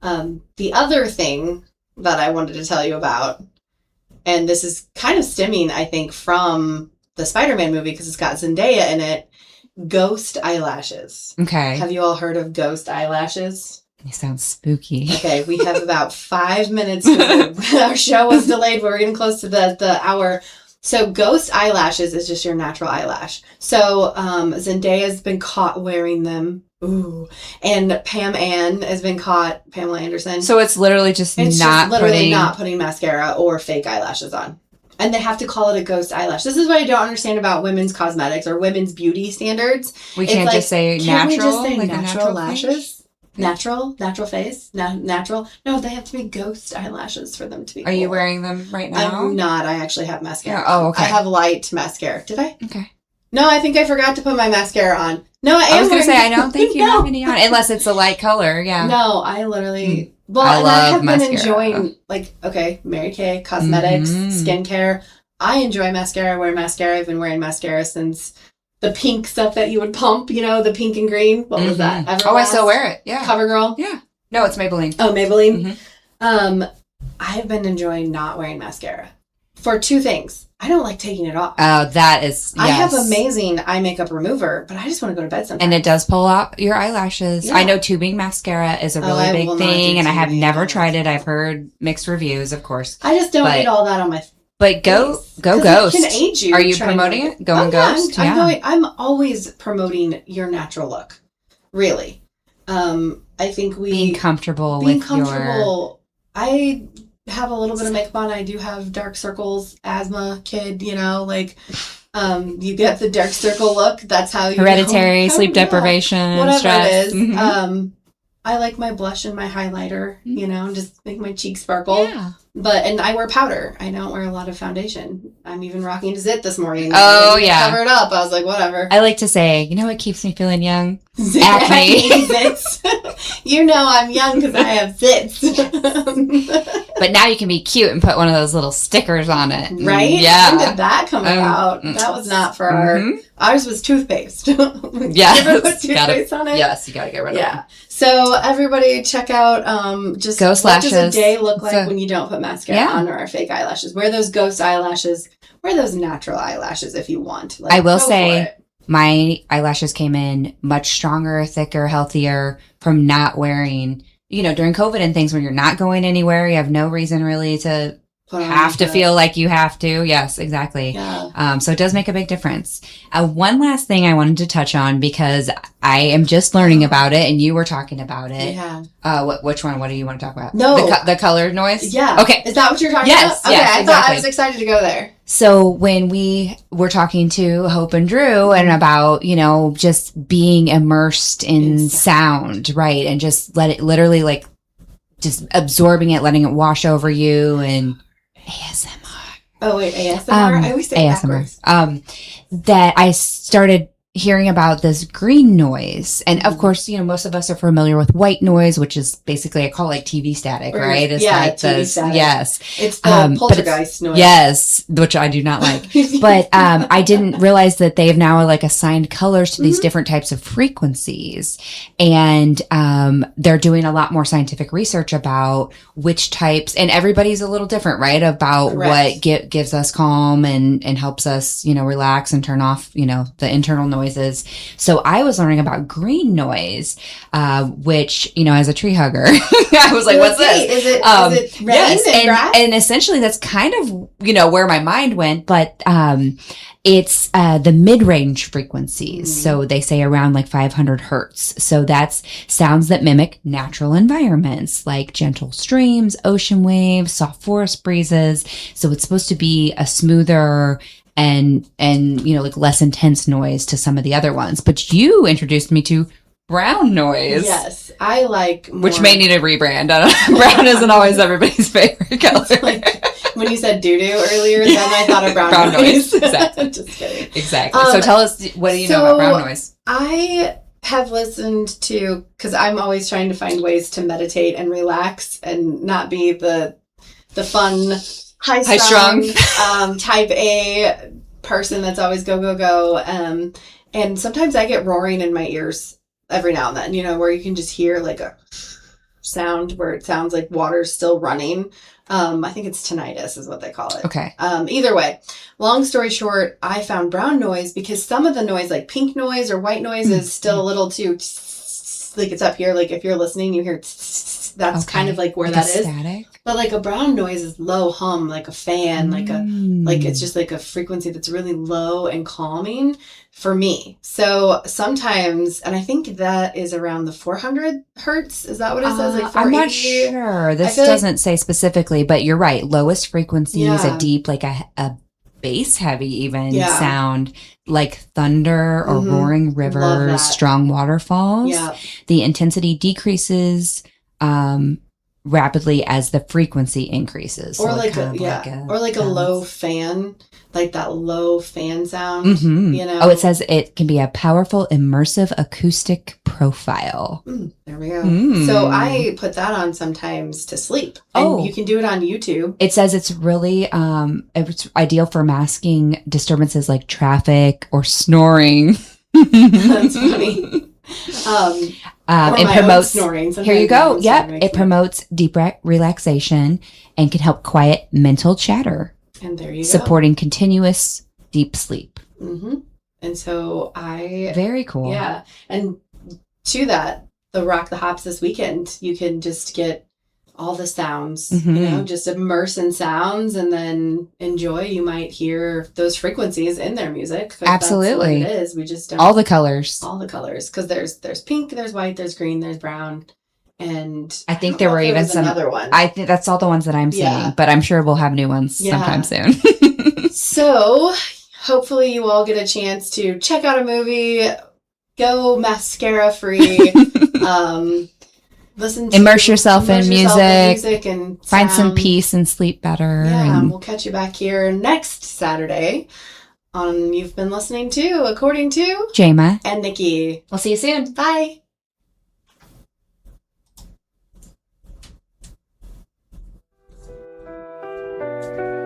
The other thing that I wanted to tell you about, and this is kind of stemming, I think, from the Spider-Man movie because it's got Zendaya in it, ghost eyelashes. Okay. Have you all heard of ghost eyelashes? They sound spooky. Okay, we have about 5 minutes. Our show was delayed. We're getting close to the hour. So ghost eyelashes is just your natural eyelash. So Zendaya's been caught wearing them. Ooh. And Pamela Anderson. So it's literally just not not putting mascara or fake eyelashes on. And they have to call it a ghost eyelash. This is what I don't understand about women's cosmetics or women's beauty standards. We can't just say natural. We just say like natural lashes? Natural face, natural. No, they have to be ghost eyelashes for them to be. Are you wearing them right now? I'm not. I actually have mascara. Oh, okay. I have light mascara. Did I? Okay. No, I think I forgot to put my mascara on. No, I was going to say, I don't think you have any on. Unless it's a light color, yeah. No, I literally... Well, I have mascara. been enjoying, like, okay, Mary Kay, cosmetics, skincare. I enjoy mascara. I wear mascara. I've been wearing mascara since the pink stuff that you would pump, the pink and green. What was that? Everlast? Oh, I still wear it. Yeah. CoverGirl? Yeah. No, it's Maybelline. Oh, Maybelline? I've been enjoying not wearing mascara for two things. I don't like taking it off. Oh, that is, yes. I have amazing eye makeup remover, but I just want to go to bed sometimes. And it does pull out your eyelashes. Yeah. I know tubing mascara is a really big thing, and I have never tried it. I've heard mixed reviews, of course. I just don't need all that on my face. But go ghost. It can age you. Are you promoting it? Going ghost? I'm always promoting your natural look. Really. I think being comfortable. I have a little bit of makeup on. I do have dark circles, asthma, kid, you get the dark circle look. That's how you hereditary, sleep deprivation, whatever stress. it is. I like my blush and my highlighter, just make my cheeks sparkle. Yeah. And I wear powder. I don't wear a lot of foundation. I'm even rocking Zit this morning. Oh, yeah. Covered up. I was like, whatever. I like to say, what keeps me feeling young? Acne. Zits. I'm young because I have zits. But now you can be cute and put one of those little stickers on it. Right? Yeah. When did that come about? That was not for ours was toothpaste. Yeah. You ever put toothpaste on it? Yes, you got to get rid of it. So everybody check out just ghost what lashes. Does a day look like when you don't put mascara on or fake eyelashes? Wear those ghost eyelashes. Wear those natural eyelashes if you want. I will say my eyelashes came in much stronger, thicker, healthier from not wearing, during COVID and things when you're not going anywhere, you have no reason really to have to feel like you have to. Yes, exactly. Yeah. So it does make a big difference. One last thing I wanted to touch on because I am just learning about it and you were talking about it. Yeah. Which one? What do you want to talk about? No. The color noise? Yeah. Okay. Is that what you're talking about? Okay. Yes, I thought I was excited to go there. So when we were talking to Hope and Drew and about, just being immersed in sound, right? And just let it literally just absorbing it, letting it wash over you and ASMR. Oh, wait, ASMR? I always say ASMR. backwards. That I started hearing about this green noise. And of course, most of us are familiar with white noise, which is basically, I call it like TV static, right? It's TV static. Yes. It's the poltergeist noise. Yes, which I do not like. But I didn't realize that they've now assigned colors to these different types of frequencies. And they're doing a lot more scientific research about which types, and everybody's a little different, right? About what gives us calm and helps us, relax and turn off, the internal noise. So I was learning about green noise, which, as a tree hugger, I was like, what's this? Is it rain and grass? And essentially that's kind of, where my mind went, but, it's, the mid-range frequencies. So they say around 500 hertz. So that's sounds that mimic natural environments like gentle streams, ocean waves, soft forest breezes. So it's supposed to be a smoother and less intense noise to some of the other ones. But you introduced me to brown noise. Yes, I like more. Which may need a rebrand. Brown isn't always everybody's favorite color. When you said doo-doo earlier, then I thought of brown noise. Exactly. Just kidding. Exactly. So tell us, what do you know about brown noise? I have listened to, because I'm always trying to find ways to meditate and relax and not be the fun high-strung type A person that's always go, go, go. And sometimes I get roaring in my ears every now and then, where you can just hear a sound where it sounds like water's still running. I think it's tinnitus is what they call it. Okay. Either way, long story short, I found brown noise because some of the noise, like pink noise or white noise, is still a little too, it's up here. If you're listening, you hear That's kind of like where that is. Static? But like a brown noise is low hum, like a fan, like it's just like a frequency that's really low and calming for me. So sometimes, and I think that is around the 400 hertz. Is that what it says? Like I'm not sure. This doesn't say specifically, but you're right. Lowest frequency is a deep, like a bass heavy even sound, like thunder or roaring rivers, strong waterfalls. Yeah. The intensity decreases rapidly as the frequency increases. Or like a low fan, like that low fan sound, you know? Oh, it says it can be a powerful immersive acoustic profile. There we go. So I put that on sometimes to sleep. And you can do it on YouTube. It says it's really it's ideal for masking disturbances like traffic or snoring. That's funny. It promotes snoring. Here you go. Yep. It promotes deep relaxation and can help quiet mental chatter. And there you go. Supporting continuous deep sleep. And so very cool. Yeah. And to that, the Rock the Hops this weekend, you can just get all the sounds, you know, just immerse in sounds and then enjoy. You might hear those frequencies in their music. Absolutely. That's what it is. We just don't. All the colors. Because there's pink, there's white, there's green, there's brown. And I think there were even some other one. I think that's all the ones that I'm seeing, but I'm sure we'll have new ones sometime soon. So hopefully you all get a chance to check out a movie, go mascara free, immerse yourself in music and find some peace and sleep better. Yeah, and we'll catch you back here next Saturday on You've Been Listening to According to Jama and Nikki. We'll see you soon. Bye.